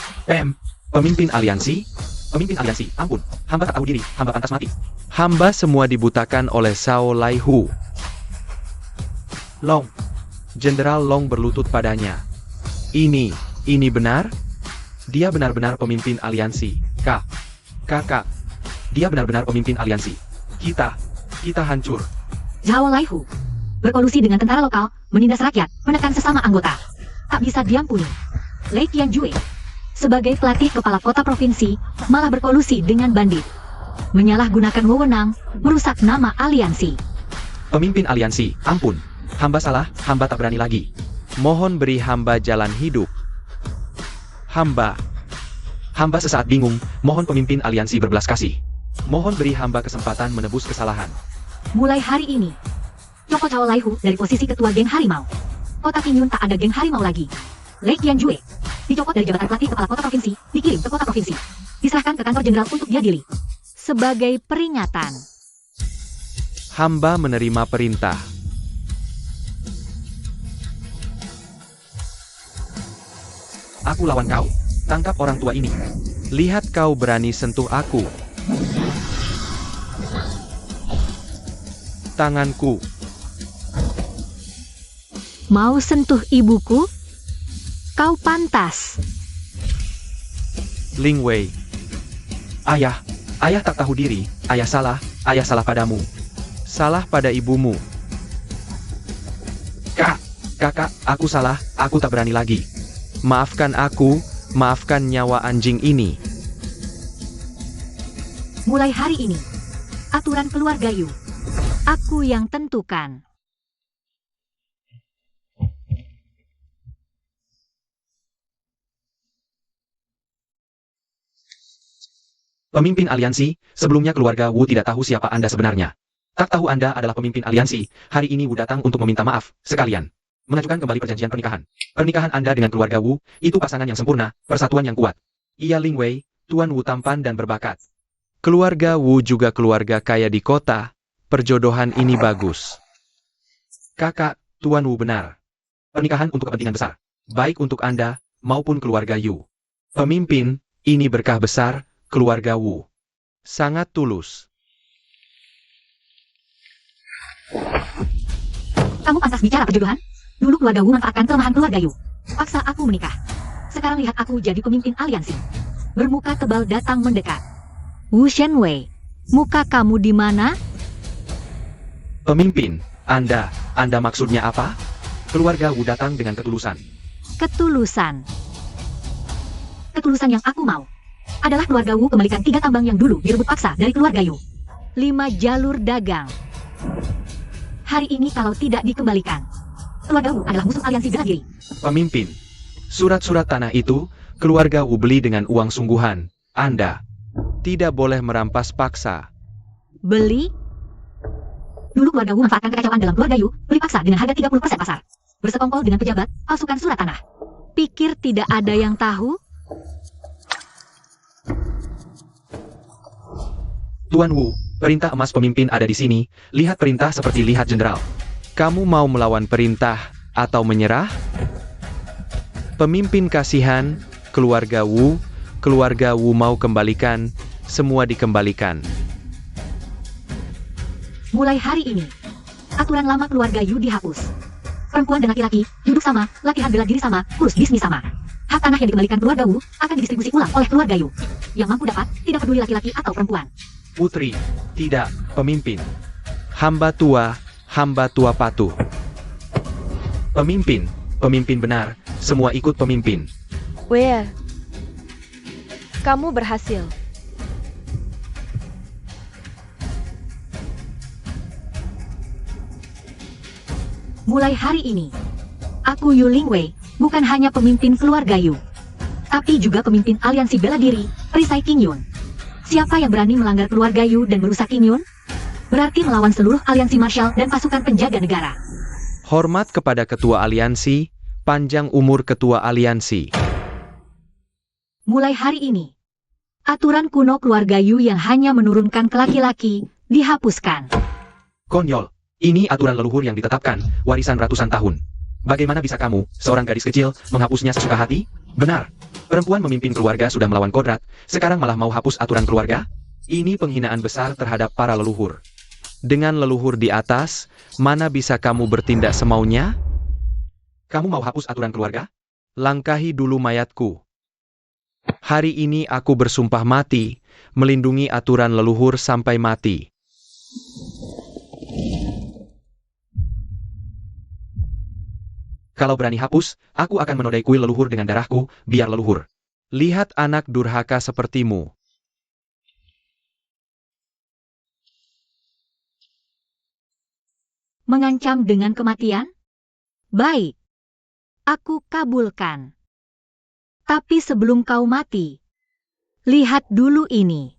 Pemimpin aliansi? Pemimpin aliansi, ampun, hamba tak tahu diri, hamba pantas mati. Hamba semua dibutakan oleh Sao Liehu. Long. Jenderal Long berlutut padanya. Ini benar? Dia benar-benar pemimpin aliansi. Kakak. Dia benar-benar pemimpin aliansi. Kita hancur. Zhao Liehu. Berkolusi dengan tentara lokal, menindas rakyat, menekan sesama anggota. Tak bisa diampuni. Lei Qianjue. Sebagai pelatih kepala kota provinsi, malah berkolusi dengan bandit. Menyalahgunakan wewenang, merusak nama aliansi. Pemimpin aliansi, ampun. Hamba salah, hamba tak berani lagi. Mohon beri hamba jalan hidup. Hamba sesaat bingung, mohon pemimpin aliansi berbelas kasih. Mohon beri hamba kesempatan menebus kesalahan. Mulai hari ini, copot Zhao Liehu dari posisi ketua geng harimau. Kota Qingyun tak ada geng harimau lagi. Lei Qianjue dicopot dari jabatan pelatih kepala kota provinsi, dikirim ke kota provinsi. Diserahkan ke kantor jenderal untuk diadili. Sebagai peringatan. Hamba menerima perintah. Aku lawan kau. Tangkap orang tua ini. Lihat kau berani sentuh aku. Tanganku. Mau sentuh ibuku? Kau pantas. Lingwei. Ayah tak tahu diri. Ayah salah padamu. Salah pada ibumu. Kakak, aku salah, aku tak berani lagi. Maafkan aku, maafkan nyawa anjing ini. Mulai hari ini, aturan keluarga Yu, aku yang tentukan. Pemimpin aliansi, sebelumnya keluarga Wu tidak tahu siapa Anda sebenarnya. Tak tahu Anda adalah pemimpin aliansi, hari ini Wu datang untuk meminta maaf, sekalian. Mengajukan kembali perjanjian pernikahan. Pernikahan Anda dengan keluarga Wu, itu pasangan yang sempurna, persatuan yang kuat. Ia Ling Wei, Tuan Wu tampan dan berbakat. Keluarga Wu juga keluarga kaya di kota, perjodohan ini bagus. Kakak, Tuan Wu benar. Pernikahan untuk kepentingan besar, baik untuk Anda, maupun keluarga Yu. Pemimpin, ini berkah besar, keluarga Wu. Sangat tulus. Kamu pantas bicara perjodohan? Dulu keluarga Wu manfaatkan kelemahan keluarga Yu. Paksa aku menikah. Sekarang lihat aku jadi pemimpin aliansi. Bermuka tebal datang mendekat. Wu Shenwei, muka kamu di mana? Pemimpin, Anda maksudnya apa? Keluarga Wu datang dengan ketulusan. Ketulusan. Ketulusan yang aku mau adalah keluarga Wu kembalikan 3 tambang yang dulu direbut paksa dari keluarga Yu. 5 jalur dagang. Hari ini kalau tidak dikembalikan, keluarga Wu adalah musuh aliansi bela diri. Pemimpin, surat-surat tanah itu, keluarga Wu beli dengan uang sungguhan. Anda tidak boleh merampas paksa. Beli? Dulu keluarga Wu manfaatkan kekacauan dalam keluarga Yu, beli paksa dengan harga 30% pasar. Bersekongkol dengan pejabat, palsukan surat tanah. Pikir tidak ada yang tahu? Tuan Wu, perintah emas pemimpin ada di sini. Lihat perintah seperti lihat jenderal. Kamu mau melawan perintah atau menyerah? Pemimpin kasihan, keluarga Wu mau kembalikan, semua dikembalikan. Mulai hari ini, aturan lama keluarga Yu dihapus. Perempuan dan laki-laki duduk sama, latihan bela diri sama, urus bisnis sama. Hak tanah yang dikembalikan keluarga Wu akan didistribusi ulang oleh keluarga Yu. Yang mampu dapat, tidak peduli laki-laki atau perempuan. Putri, tidak, pemimpin. Hamba tua patuh. Pemimpin benar, semua ikut pemimpin. Wei, kamu berhasil. Mulai hari ini, aku Yu Ling Wei bukan hanya pemimpin keluarga Yu, tapi juga pemimpin aliansi bela diri, perisai King Yun. Siapa yang berani melanggar keluarga Yu dan merusak King Yun? Berarti melawan seluruh aliansi marshal dan pasukan penjaga negara. Hormat kepada ketua aliansi, panjang umur ketua aliansi. Mulai hari ini, aturan kuno keluarga Yu yang hanya menurunkan ke laki-laki dihapuskan. Konyol, ini aturan leluhur yang ditetapkan, warisan ratusan tahun. Bagaimana bisa kamu, seorang gadis kecil, menghapusnya sesuka hati? Benar, perempuan memimpin keluarga sudah melawan kodrat, sekarang malah mau hapus aturan keluarga? Ini penghinaan besar terhadap para leluhur. Dengan leluhur di atas, mana bisa kamu bertindak semaunya? Kamu mau hapus aturan keluarga? Langkahi dulu mayatku. Hari ini aku bersumpah mati, melindungi aturan leluhur sampai mati. Kalau berani hapus, aku akan menodai kuil leluhur dengan darahku, biar leluhur. Lihat anak durhaka sepertimu. Mengancam dengan kematian? Baik, aku kabulkan. Tapi sebelum kau mati, lihat dulu ini.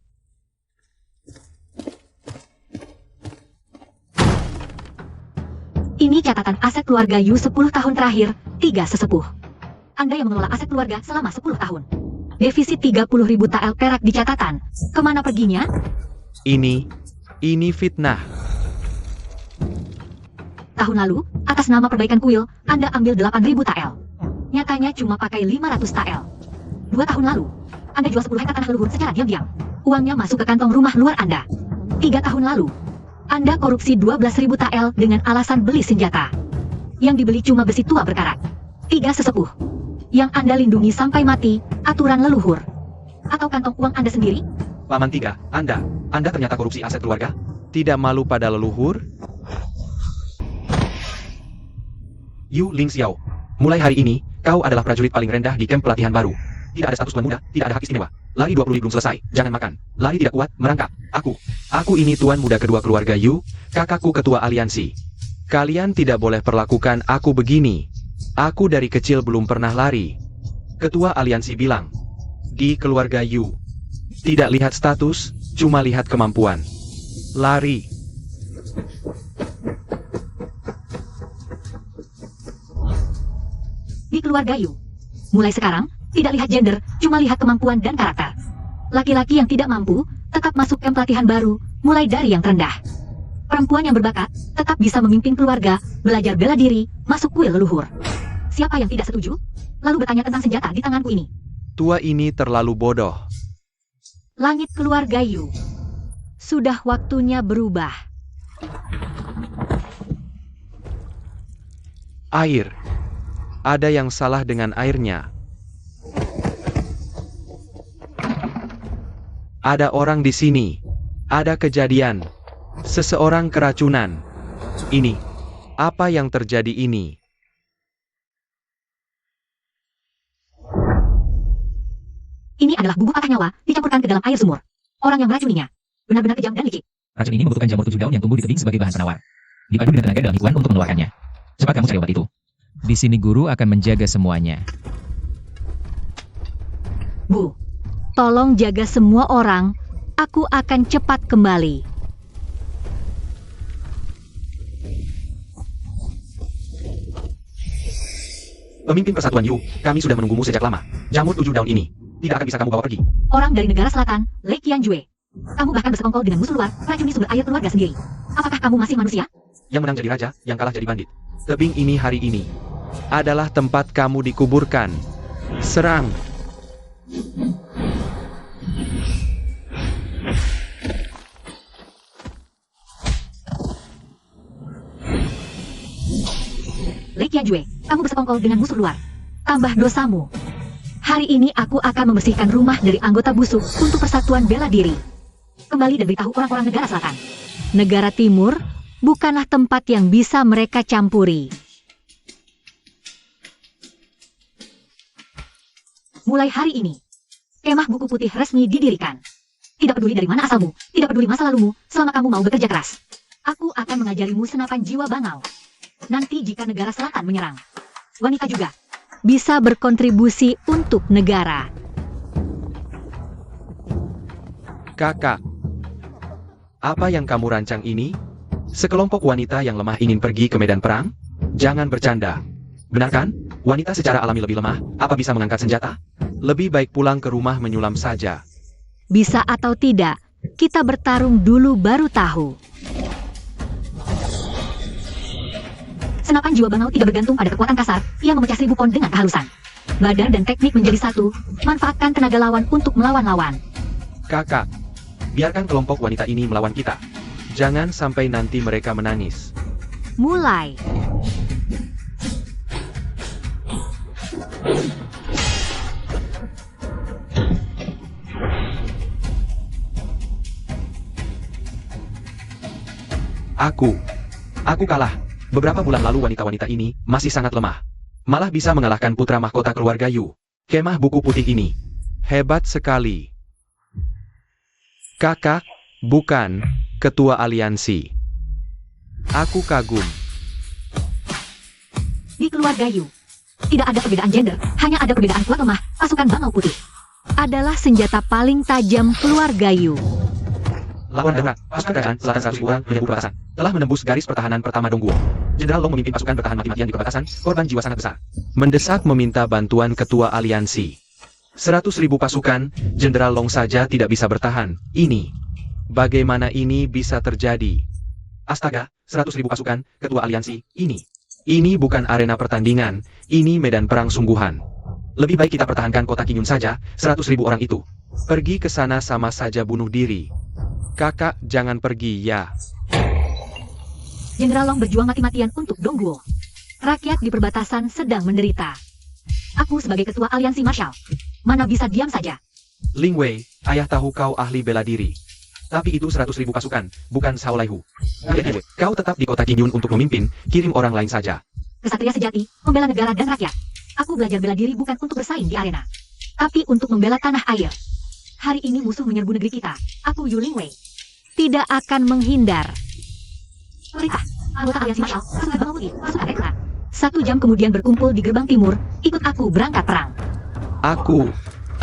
Ini catatan aset keluarga Yu 10 tahun terakhir, 3 sesepuh. Anda yang mengelola aset keluarga selama 10 tahun. Defisit 30.000 tael perak di catatan. Kemana perginya? Ini fitnah. Tahun lalu, atas nama perbaikan kuil, Anda ambil 8.000 tael. Nyatanya cuma pakai 500 tael. 2 tahun lalu, Anda jual 10 hektar tanah leluhur secara diam-diam. Uangnya masuk ke kantong rumah luar Anda. 3 tahun lalu, Anda korupsi 12.000 tael dengan alasan beli senjata. Yang dibeli cuma besi tua berkarat. 3 sesepuh. Yang Anda lindungi sampai mati, aturan leluhur. Atau kantong uang Anda sendiri? Paman 3, Anda ternyata korupsi aset keluarga? Tidak malu pada leluhur? Yu Ling Xiao, mulai hari ini, kau adalah prajurit paling rendah di kamp pelatihan baru. Tidak ada status tuan muda, tidak ada hak istimewa. Lari 20 li belum selesai, jangan makan. Lari tidak kuat, merangkak. Aku ini tuan muda kedua keluarga Yu, kakakku ketua aliansi. Kalian tidak boleh perlakukan aku begini. Aku dari kecil belum pernah lari. Ketua aliansi bilang, di keluarga Yu, tidak lihat status, cuma lihat kemampuan. Lari. Di keluarga Yu. Mulai sekarang, tidak lihat gender, cuma lihat kemampuan dan karakter. Laki-laki yang tidak mampu, tetap masuk camp pelatihan baru, mulai dari yang terendah. Perempuan yang berbakat, tetap bisa memimpin keluarga, belajar bela diri, masuk kuil leluhur. Siapa yang tidak setuju? Lalu bertanya tentang senjata di tanganku ini. Tua ini terlalu bodoh. Langit keluarga Yu. Sudah waktunya berubah. Air. Ada yang salah dengan airnya. Ada orang di sini. Ada kejadian. Seseorang keracunan. Ini. Apa yang terjadi ini? Ini adalah bubuk patah nyawa, dicampurkan ke dalam air sumur. Orang yang meracuninya. Benar-benar kejam dan licik. Racun ini membutuhkan jamur 7 daun yang tumbuh di tebing sebagai bahan penawar. Dipadu dengan tenaga dalam hikuan untuk mengeluarkannya. Cepat kamu cari obat itu. Di sini guru akan menjaga semuanya. Bu, tolong jaga semua orang. Aku akan cepat kembali. Pemimpin Persatuan Yu, kami sudah menunggumu sejak lama. Jamur 7 daun ini tidak akan bisa kamu bawa pergi. Orang dari negara selatan, Lei Qianjue. Kamu bahkan bersekongkol dengan musuh luar, racuni sumber air keluarga sendiri. Apakah kamu masih manusia? Yang menang jadi raja, yang kalah jadi bandit. Tebing ini hari ini adalah tempat kamu dikuburkan. Serang. Lei Qianjue, kamu bersekongkol dengan musuh luar. Tambah dosamu. Hari ini aku akan membersihkan rumah dari anggota busuk untuk Persatuan Bela Diri. Kembali dan beritahu orang-orang negara selatan. Negara timur bukanlah tempat yang bisa mereka campuri. Mulai hari ini, kemah buku putih resmi didirikan. Tidak peduli dari mana asalmu, tidak peduli masa lalumu, selama kamu mau bekerja keras. Aku akan mengajarimu senapan jiwa bangau. Nanti jika negara selatan menyerang, wanita juga bisa berkontribusi untuk negara. Kakak. Apa yang kamu rancang ini? Sekelompok wanita yang lemah ingin pergi ke medan perang? Jangan bercanda. Benar kan? Wanita secara alami lebih lemah, apa bisa mengangkat senjata? Lebih baik pulang ke rumah menyulam saja. Bisa atau tidak, kita bertarung dulu baru tahu. Senapan jiwa bangau tidak bergantung pada kekuatan kasar, ia memecah 1000 pon dengan kehalusan. Badan dan teknik menjadi satu, manfaatkan tenaga lawan untuk melawan lawan. Kakak, Biarkan kelompok wanita ini melawan kita. jangan sampai nanti mereka menangis. Mulai. Aku kalah. Beberapa bulan lalu wanita-wanita ini masih sangat lemah. Malah bisa mengalahkan putra mahkota keluarga Yu. Kemah buku putih ini. Hebat sekali. Kakak, bukan ketua aliansi. Aku kagum. Di keluarga Yu, tidak ada perbedaan gender, hanya ada perbedaan kuat lemah. Pasukan bangau putih adalah senjata paling tajam keluarga Yu. Lawan darurat, pasukan kerajaan selatan 100 orang menyerbu perbatasan. Telah menembus garis pertahanan pertama Dongguo. Jenderal Long memimpin pasukan bertahan mati-matian di perbatasan, korban jiwa sangat besar. Mendesak meminta bantuan ketua aliansi. 100.000 pasukan, Jenderal Long saja tidak bisa bertahan. Bagaimana ini bisa terjadi? Astaga, 100.000 pasukan, ketua aliansi, ini. Ini bukan arena pertandingan, ini medan perang sungguhan. Lebih baik kita pertahankan kota Qingyun saja, 100.000 orang itu. Pergi ke sana sama saja bunuh diri. Kakak, jangan pergi ya. Jenderal Long berjuang mati-matian untuk Dongguo. Rakyat di perbatasan sedang menderita. Aku sebagai ketua aliansi marshal, mana bisa diam saja. Ling Wei, ayah tahu kau ahli bela diri. Tapi itu 100.000 pasukan, bukan Sao Laihu. Kau tetap di kota Qingyun untuk memimpin, kirim orang lain saja. Kesatria sejati, membela negara dan rakyat. Aku belajar bela diri bukan untuk bersaing di arena. tapi untuk membela tanah air. Hari ini musuh menyerbu negeri kita. Aku Yu Lingwei. Tidak akan menghindar. Perintah, anggota aliansi marshal, pasukan Bangau Putih, pasukan Eklan. 1 jam kemudian berkumpul di gerbang timur, ikut aku berangkat perang.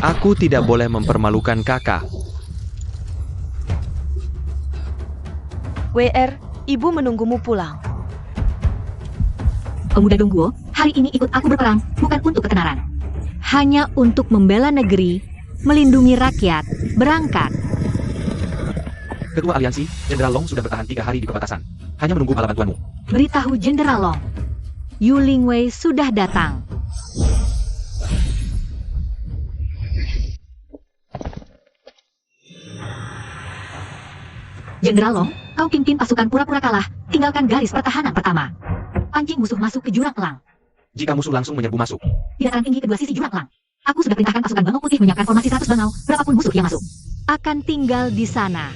Aku tidak boleh mempermalukan kakak. WR, ibu menunggumu pulang. Pemuda Dongguo, hari ini ikut aku berperang, bukan untuk ketenaran. Hanya untuk membela negeri, melindungi rakyat, berangkat. Ketua aliansi, Jenderal Long sudah bertahan 3 hari di perbatasan. Hanya menunggu bala bantuanmu. Beritahu Jenderal Long. Yu Lingwei sudah datang. Jenderal Long, kau pimpin pasukan pura-pura kalah, tinggalkan garis pertahanan pertama. Pancing musuh masuk ke jurang elang. Jika musuh langsung menyerbu masuk, Di dataran tinggi kedua sisi jurang elang. Aku sudah perintahkan pasukan Bangau Putih menyiapkan formasi 100 bangau, berapapun musuh yang masuk. Akan tinggal di sana.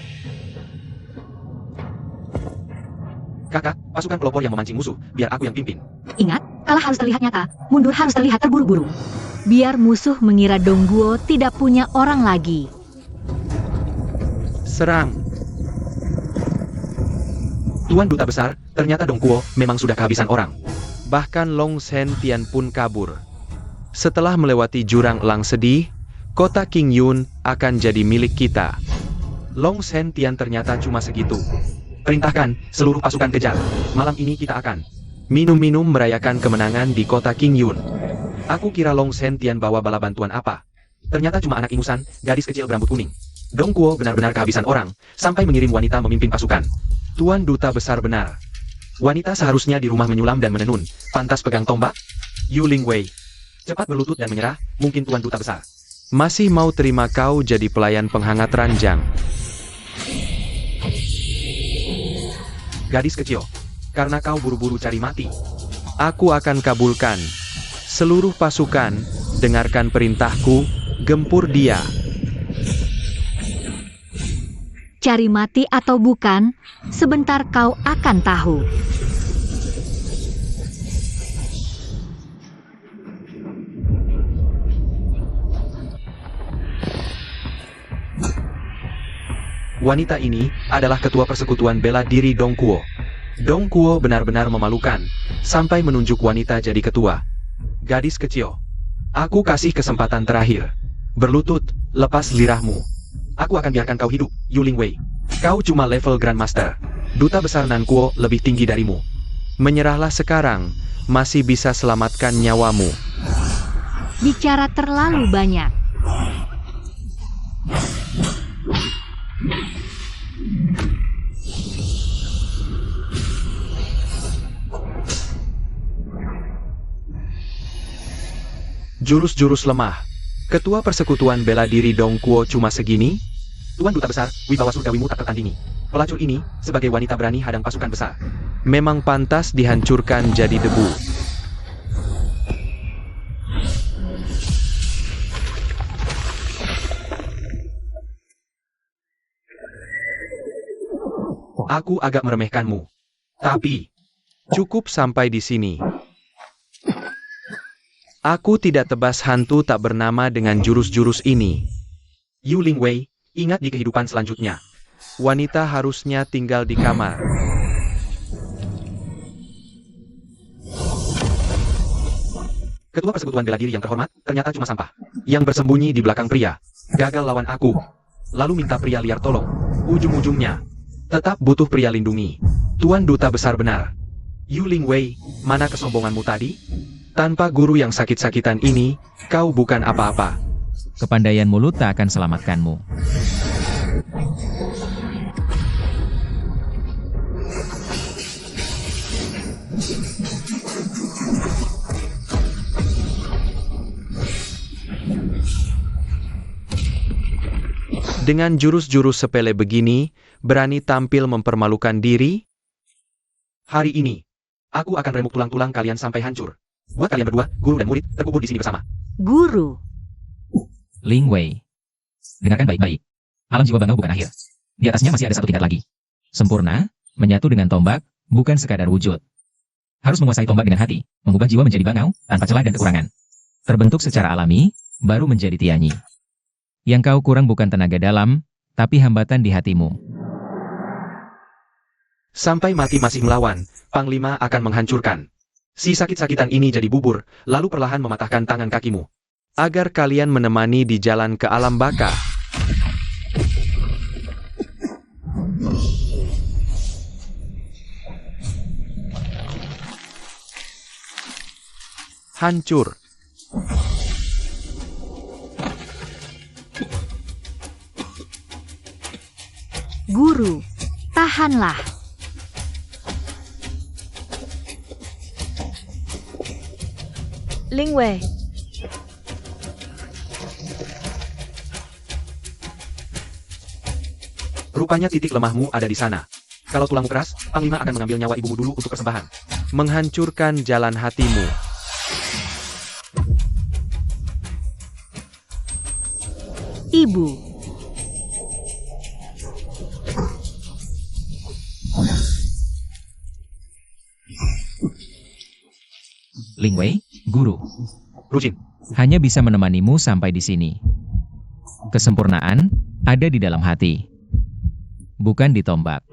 kakak, pasukan pelopor yang memancing musuh, biar aku yang pimpin. Ingat, kalah harus terlihat nyata, mundur harus terlihat terburu-buru. Biar musuh mengira Dongguo tidak punya orang lagi. Serang. Tuan Duta Besar, ternyata Dongguo memang sudah kehabisan orang. Bahkan Long Shen Tian pun kabur. Setelah melewati jurang elang sedih, kota King Yun akan jadi milik kita. Long Shen Tian ternyata cuma segitu. Perintahkan, seluruh pasukan kejar. Malam ini kita akan Minum-minum merayakan kemenangan di kota King Yun. Aku kira Long Shen Tian bawa bala bantuan apa. Ternyata cuma anak ingusan, gadis kecil berambut kuning. Dongguo benar-benar kehabisan orang, sampai mengirim wanita memimpin pasukan. Tuan Duta Besar benar. Wanita seharusnya di rumah menyulam dan menenun, pantas pegang tombak. Yu Lingwei, Cepat berlutut dan menyerah, mungkin Tuan Duta Besar. masih mau terima kau jadi pelayan penghangat ranjang. Gadis kecil, karena kau buru-buru cari mati. Aku akan kabulkan. Seluruh pasukan, dengarkan perintahku, gempur dia. Cari mati atau bukan, sebentar kau akan tahu. Wanita ini adalah ketua persekutuan bela diri Dongguo. Dongguo benar-benar memalukan, sampai menunjuk wanita jadi ketua. Gadis kecil, aku kasih kesempatan terakhir. Berlutut, lepas lirahmu. Aku akan biarkan kau hidup, Yu Lingwei. Kau cuma level Grandmaster. Duta Besar Nankuo lebih tinggi darimu. Menyerahlah sekarang, masih bisa selamatkan nyawamu. Bicara terlalu banyak. Jurus-jurus lemah. Ketua persekutuan bela diri Dongguo cuma segini? Tuan Duta Besar, wibawa surgawimu tak tertandingi. Pelacur ini, sebagai wanita berani hadang pasukan besar. Memang pantas dihancurkan jadi debu. Aku agak meremehkanmu. Tapi, Cukup sampai di sini. Aku tidak tebas hantu tak bernama dengan jurus-jurus ini. Yu Lingwei, ingat di kehidupan selanjutnya. Wanita harusnya tinggal di kamar. Ketua persekutuan bela diri yang terhormat, ternyata cuma sampah. Yang bersembunyi di belakang pria. Gagal lawan aku. Lalu minta pria liar tolong. Ujung-ujungnya, tetap butuh pria lindungi. Tuan Duta Besar benar. Yu Lingwei, mana kesombonganmu tadi? Tanpa guru yang sakit-sakitan ini, kau bukan apa-apa. Kepandaian mulut tak akan selamatkanmu. Dengan jurus-jurus sepele begini, berani tampil mempermalukan diri? Hari ini, aku akan remuk tulang-tulang kalian sampai hancur. Buat kalian berdua, guru dan murid, terkubur di sini bersama. Guru. Lingwei. Dengarkan baik-baik. Alam jiwa bangau bukan akhir. Di atasnya masih ada satu tingkat lagi. Sempurna, menyatu dengan tombak, bukan sekadar wujud. Harus menguasai tombak dengan hati, mengubah jiwa menjadi bangau, tanpa celah dan kekurangan. terbentuk secara alami, baru menjadi Tianyi. Yang kau kurang bukan tenaga dalam, tapi hambatan di hatimu. Sampai mati masih melawan, Panglima akan menghancurkan. Si sakit-sakitan ini jadi bubur, lalu perlahan mematahkan tangan kakimu. Agar kalian menemani di jalan ke alam baka. Hancur. Guru, tahanlah. Ling Wei, Rupanya titik lemahmu ada di sana. Kalau tulangmu keras, Panglima akan mengambil nyawa ibumu dulu untuk persembahan. Menghancurkan jalan hatimu. Ibu, Ling Wei, guru, Rujin, hanya bisa menemanimu sampai di sini. Kesempurnaan ada di dalam hati, bukan di tombak.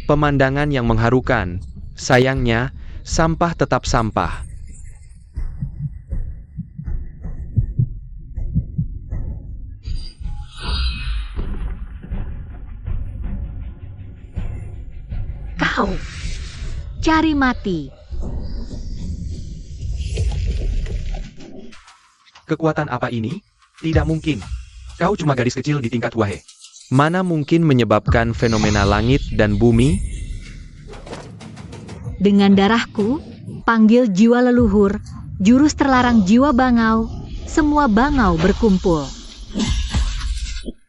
pemandangan yang mengharukan. Sayangnya, sampah tetap sampah. kau cari mati. Kekuatan apa ini? Tidak mungkin. Kau cuma gadis kecil di tingkat Wahe. Mana mungkin menyebabkan fenomena langit dan bumi? Dengan darahku, panggil jiwa leluhur, jurus terlarang jiwa bangau, semua bangau berkumpul.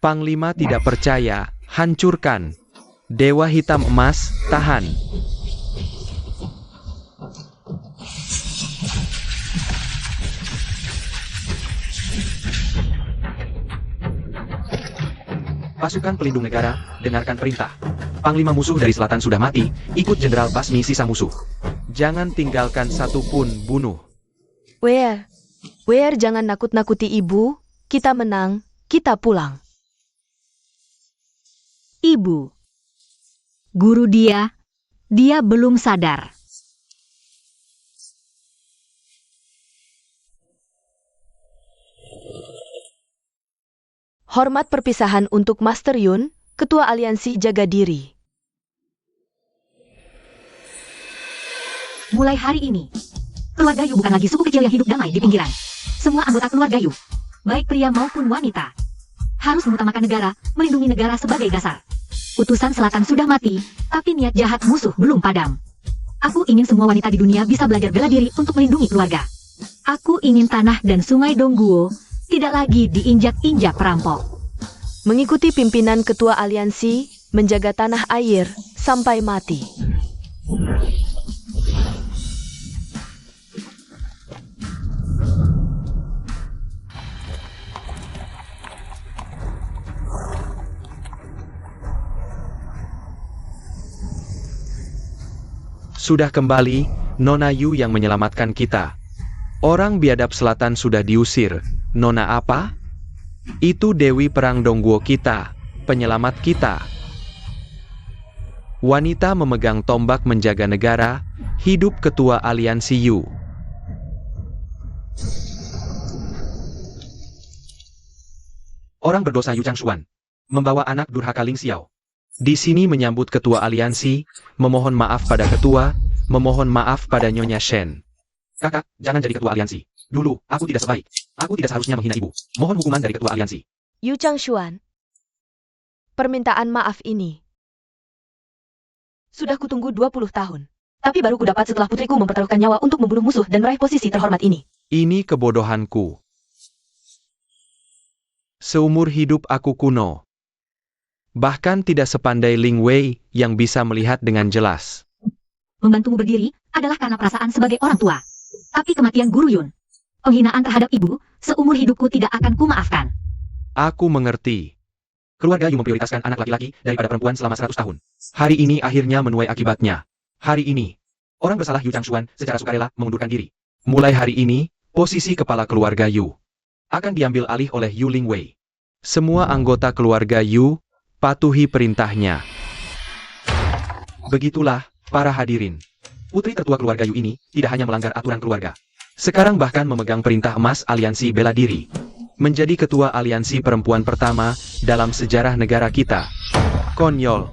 Panglima tidak percaya. Hancurkan. Dewa hitam emas, tahan. Pasukan pelindung negara, dengarkan perintah. Panglima musuh dari selatan sudah mati, ikut Jenderal basmi sisa musuh. Jangan tinggalkan satupun, bunuh. Wei, jangan nakut-nakuti ibu, kita menang, kita pulang. Ibu, guru dia belum sadar. Hormat perpisahan untuk Master Yun, Ketua Aliansi Jaga Diri. Mulai hari ini, keluarga Yu bukan lagi suku kecil yang hidup damai di pinggiran. Semua anggota keluarga Yu, baik pria maupun wanita, harus mengutamakan negara, melindungi negara sebagai dasar. Utusan selatan sudah mati, tapi niat jahat musuh belum padam. Aku ingin semua wanita di dunia bisa belajar bela diri untuk melindungi keluarga. Aku ingin tanah dan sungai Dongguo tidak lagi diinjak-injak perampok. Mengikuti pimpinan Ketua Aliansi, menjaga tanah air sampai mati. Sudah kembali, Nona Yu yang menyelamatkan kita. Orang biadab selatan sudah diusir. Nona apa? Itu Dewi Perang Dongguo kita, penyelamat kita. Wanita memegang tombak menjaga negara, hidup Ketua Aliansi Yu. Orang berdosa Yu Changshuan membawa anak durhaka Ling Xiao. Di sini menyambut Ketua Aliansi, memohon maaf pada Ketua, memohon maaf pada Nyonya Shen. Kakak, jangan jadi Ketua Aliansi. Dulu, aku tidak sebaik. Aku tidak seharusnya menghina ibu. Mohon hukuman dari Ketua Aliansi. Yu Changshuan, permintaan maaf ini sudah kutunggu 20 tahun. Tapi baru kudapat setelah putriku mempertaruhkan nyawa untuk membunuh musuh dan meraih posisi terhormat ini. Ini kebodohanku. Seumur hidup aku kuno. Bahkan tidak sepandai Ling Wei yang bisa melihat dengan jelas. Membantumu berdiri adalah karena perasaan sebagai orang tua. Tapi kematian Guru Yun, penghinaan terhadap ibu, seumur hidupku tidak akan kumaafkan. Aku mengerti. Keluarga Yu memprioritaskan anak laki-laki daripada perempuan selama 100 tahun. Hari ini akhirnya menuai akibatnya. Hari ini, Orang bersalah Yu Changshuan secara sukarela mengundurkan diri. Mulai hari ini, posisi kepala keluarga Yu akan diambil alih oleh Yu Lingwei. Semua anggota keluarga Yu patuhi perintahnya. Begitulah, para hadirin. Putri tertua keluarga Yu ini tidak hanya melanggar aturan keluarga. Sekarang bahkan memegang perintah emas aliansi bela diri. Menjadi ketua aliansi perempuan pertama dalam sejarah negara kita. Konyol.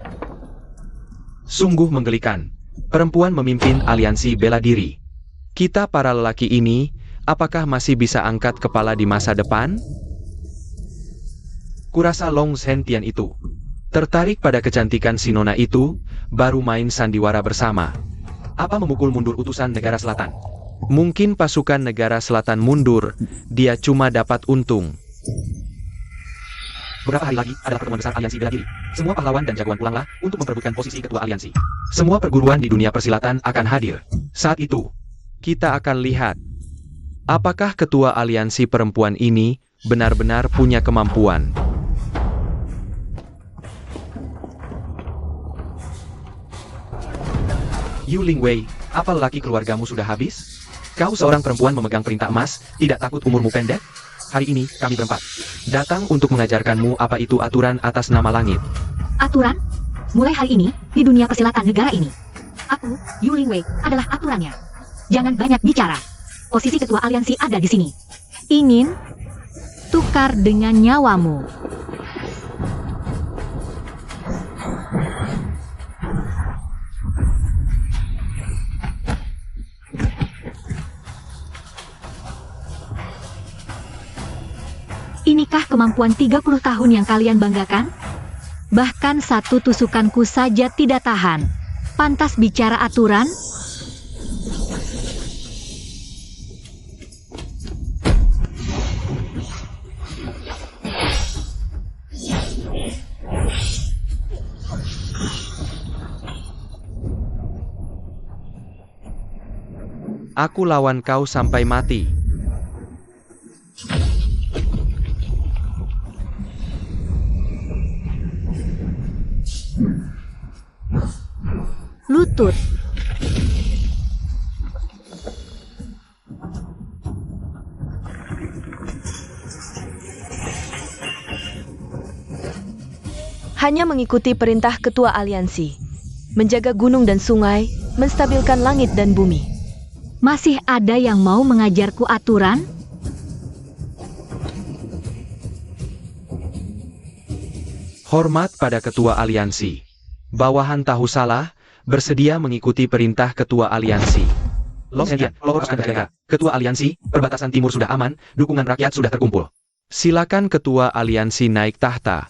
Sungguh menggelikan. Perempuan memimpin aliansi bela diri. Kita para lelaki ini, apakah masih bisa angkat kepala di masa depan? Kurasa Long Shen-tian itu tertarik pada kecantikan si nona itu, baru main sandiwara bersama. Apa memukul mundur utusan negara selatan? Mungkin pasukan negara selatan mundur, dia cuma dapat untung. Beberapa hari lagi adalah pertemuan besar aliansi bela diri. Semua pahlawan dan jagoan pulanglah untuk memperebutkan posisi ketua aliansi. Semua perguruan di dunia persilatan akan hadir. Saat itu, kita akan lihat apakah ketua aliansi perempuan ini benar-benar punya kemampuan. Yu Lingwei, apa lelaki keluargamu sudah habis? Kau seorang perempuan memegang perintah emas, tidak takut umurmu pendek? Hari ini, kami berempat datang untuk mengajarkanmu apa itu aturan atas nama langit. Aturan? Mulai hari ini, di dunia persilatan negara ini, aku, Yu Lingwei, adalah aturannya. Jangan banyak bicara. Posisi ketua aliansi ada di sini. Ingin? Tukar dengan nyawamu. Inikah kemampuan 30 tahun yang kalian banggakan? Bahkan satu tusukanku saja tidak tahan. Pantas bicara aturan? Aku lawan kau sampai mati. Lutut. Hanya mengikuti perintah ketua aliansi. Menjaga gunung dan sungai, menstabilkan langit dan bumi. Masih ada yang mau mengajarku aturan? Hormat pada ketua aliansi. Bawahan tahu salah, bersedia mengikuti perintah ketua aliansi. Long Shen-tian, luruskan dada. Ketua aliansi, perbatasan timur sudah aman, dukungan rakyat sudah terkumpul. Silakan ketua aliansi naik tahta.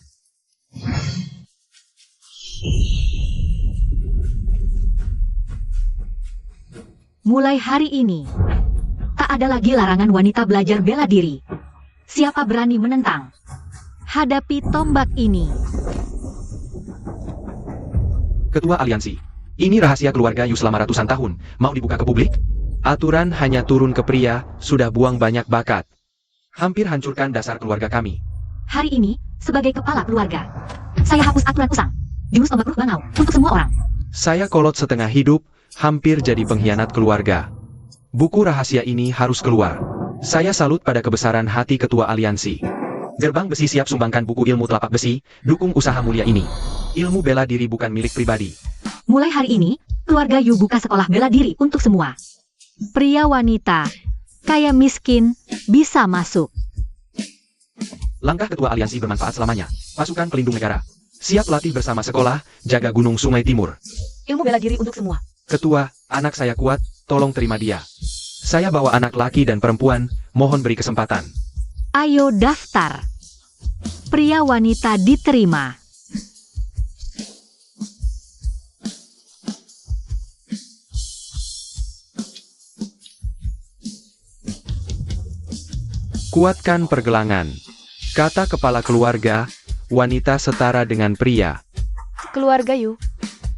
Mulai hari ini, tak ada lagi larangan wanita belajar bela diri. Siapa berani menentang? Hadapi tombak ini. Ketua aliansi. Ini rahasia keluarga Yu selama ratusan tahun. Mau dibuka ke publik? Aturan hanya turun ke pria, sudah buang banyak bakat. Hampir hancurkan dasar keluarga kami. Hari ini, sebagai kepala keluarga, saya hapus aturan usang. Jurus tombak ruh bangau, untuk semua orang. Saya kolot setengah hidup, hampir jadi pengkhianat keluarga. Buku rahasia ini harus keluar. Saya salut pada kebesaran hati ketua aliansi. Gerbang besi siap sumbangkan buku ilmu telapak besi, dukung usaha mulia ini. Ilmu bela diri bukan milik pribadi. Mulai hari ini, keluarga Yu buka sekolah bela diri untuk semua. Pria wanita, kaya miskin, bisa masuk. Langkah ketua aliansi bermanfaat selamanya. Pasukan pelindung negara. Siap latih bersama sekolah, jaga gunung Sungai Timur. Ilmu bela diri untuk semua. Ketua, anak saya kuat, tolong terima dia. Saya bawa anak laki dan perempuan, mohon beri kesempatan. Ayo daftar. Pria wanita diterima. Kuatkan pergelangan. Kata kepala keluarga, wanita setara dengan pria. Keluarga Yu,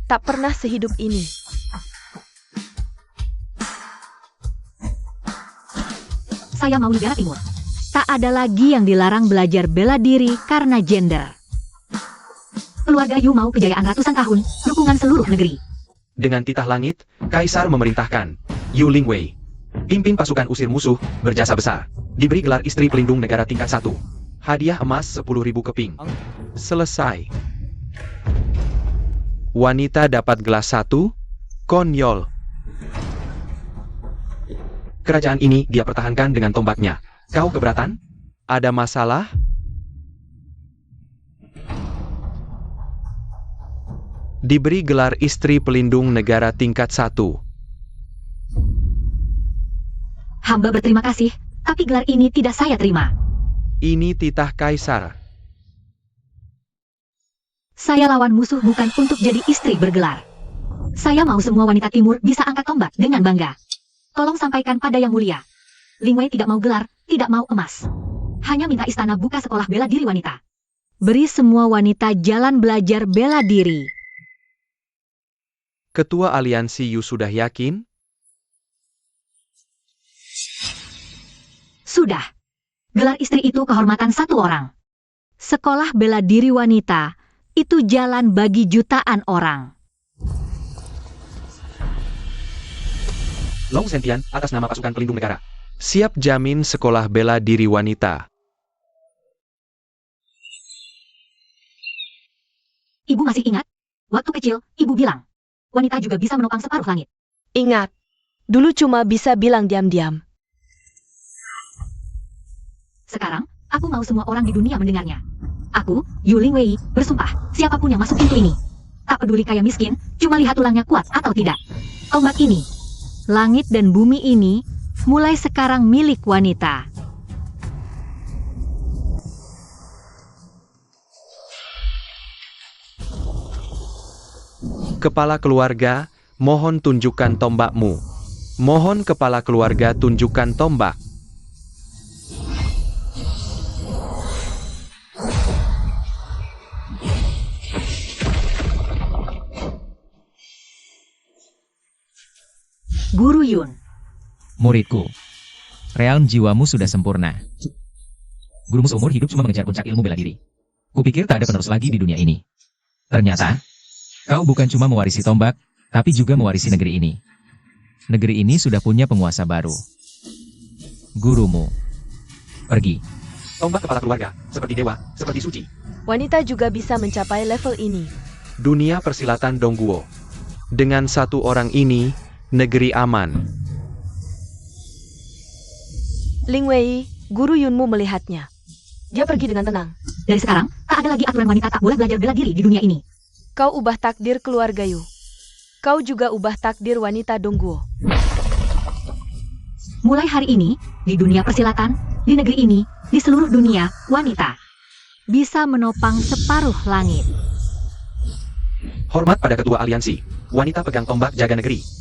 tak pernah sehidup ini. Saya mau negara timur. Tak ada lagi yang dilarang belajar bela diri karena gender. Keluarga Yu mau kejayaan ratusan tahun, dukungan seluruh negeri. Dengan titah langit, Kaisar memerintahkan, Yu Lingwei, pimpin pasukan usir musuh, berjasa besar. Diberi gelar istri pelindung negara tingkat 1. Hadiah emas 10.000 keping. Selesai. Wanita dapat gelas 1, konyol. Kerajaan ini dia pertahankan dengan tombaknya. Kau keberatan? Ada masalah? Diberi gelar istri pelindung negara tingkat 1. Hamba berterima kasih, tapi gelar ini tidak saya terima. Ini titah kaisar. Saya lawan musuh bukan untuk jadi istri bergelar. Saya mau semua wanita timur bisa angkat tombak dengan bangga. Tolong sampaikan pada yang mulia. Lingwei tidak mau gelar, tidak mau emas. Hanya minta istana buka sekolah bela diri wanita. Beri semua wanita jalan belajar bela diri. Ketua aliansi Yu sudah yakin? Sudah. Gelar istri itu kehormatan satu orang. Sekolah bela diri wanita itu jalan bagi jutaan orang. Long Sentian atas nama pasukan pelindung negara. Siap jamin sekolah bela diri wanita. Ibu masih ingat? Waktu kecil, ibu bilang, wanita juga bisa menopang separuh langit. Ingat, dulu cuma bisa bilang diam-diam. Sekarang, aku mau semua orang di dunia mendengarnya. Aku, Yu Lingwei, bersumpah, siapapun yang masuk pintu ini. Tak peduli kaya miskin, cuma lihat tulangnya kuat atau tidak. Tombak ini, langit dan bumi ini, mulai sekarang milik wanita. Kepala keluarga, mohon tunjukkan tombakmu. Mohon kepala keluarga tunjukkan tombak. Guru Yun, Muridku, realm jiwamu sudah sempurna. Gurumu seumur hidup cuma mengejar puncak ilmu bela diri. Kupikir tak ada penerus lagi di dunia ini. Ternyata, kau bukan cuma mewarisi tombak, tapi juga mewarisi negeri ini. Negeri ini sudah punya penguasa baru. Gurumu. Pergi. Tombak kepala keluarga, seperti dewa, seperti suci. Wanita juga bisa mencapai level ini. Dunia persilatan Dongguo. Dengan satu orang ini, negeri aman. Lingwei, guru Yunmu melihatnya. Dia pergi dengan tenang. dari sekarang, tak ada lagi aturan wanita tak boleh belajar bela diri di dunia ini. Kau ubah takdir keluarga Yu. Kau juga ubah takdir wanita Dongguo. Mulai hari ini, di dunia persilatan, di negeri ini, di seluruh dunia, wanita bisa menopang separuh langit. Hormat pada ketua aliansi. Wanita pegang tombak jaga negeri.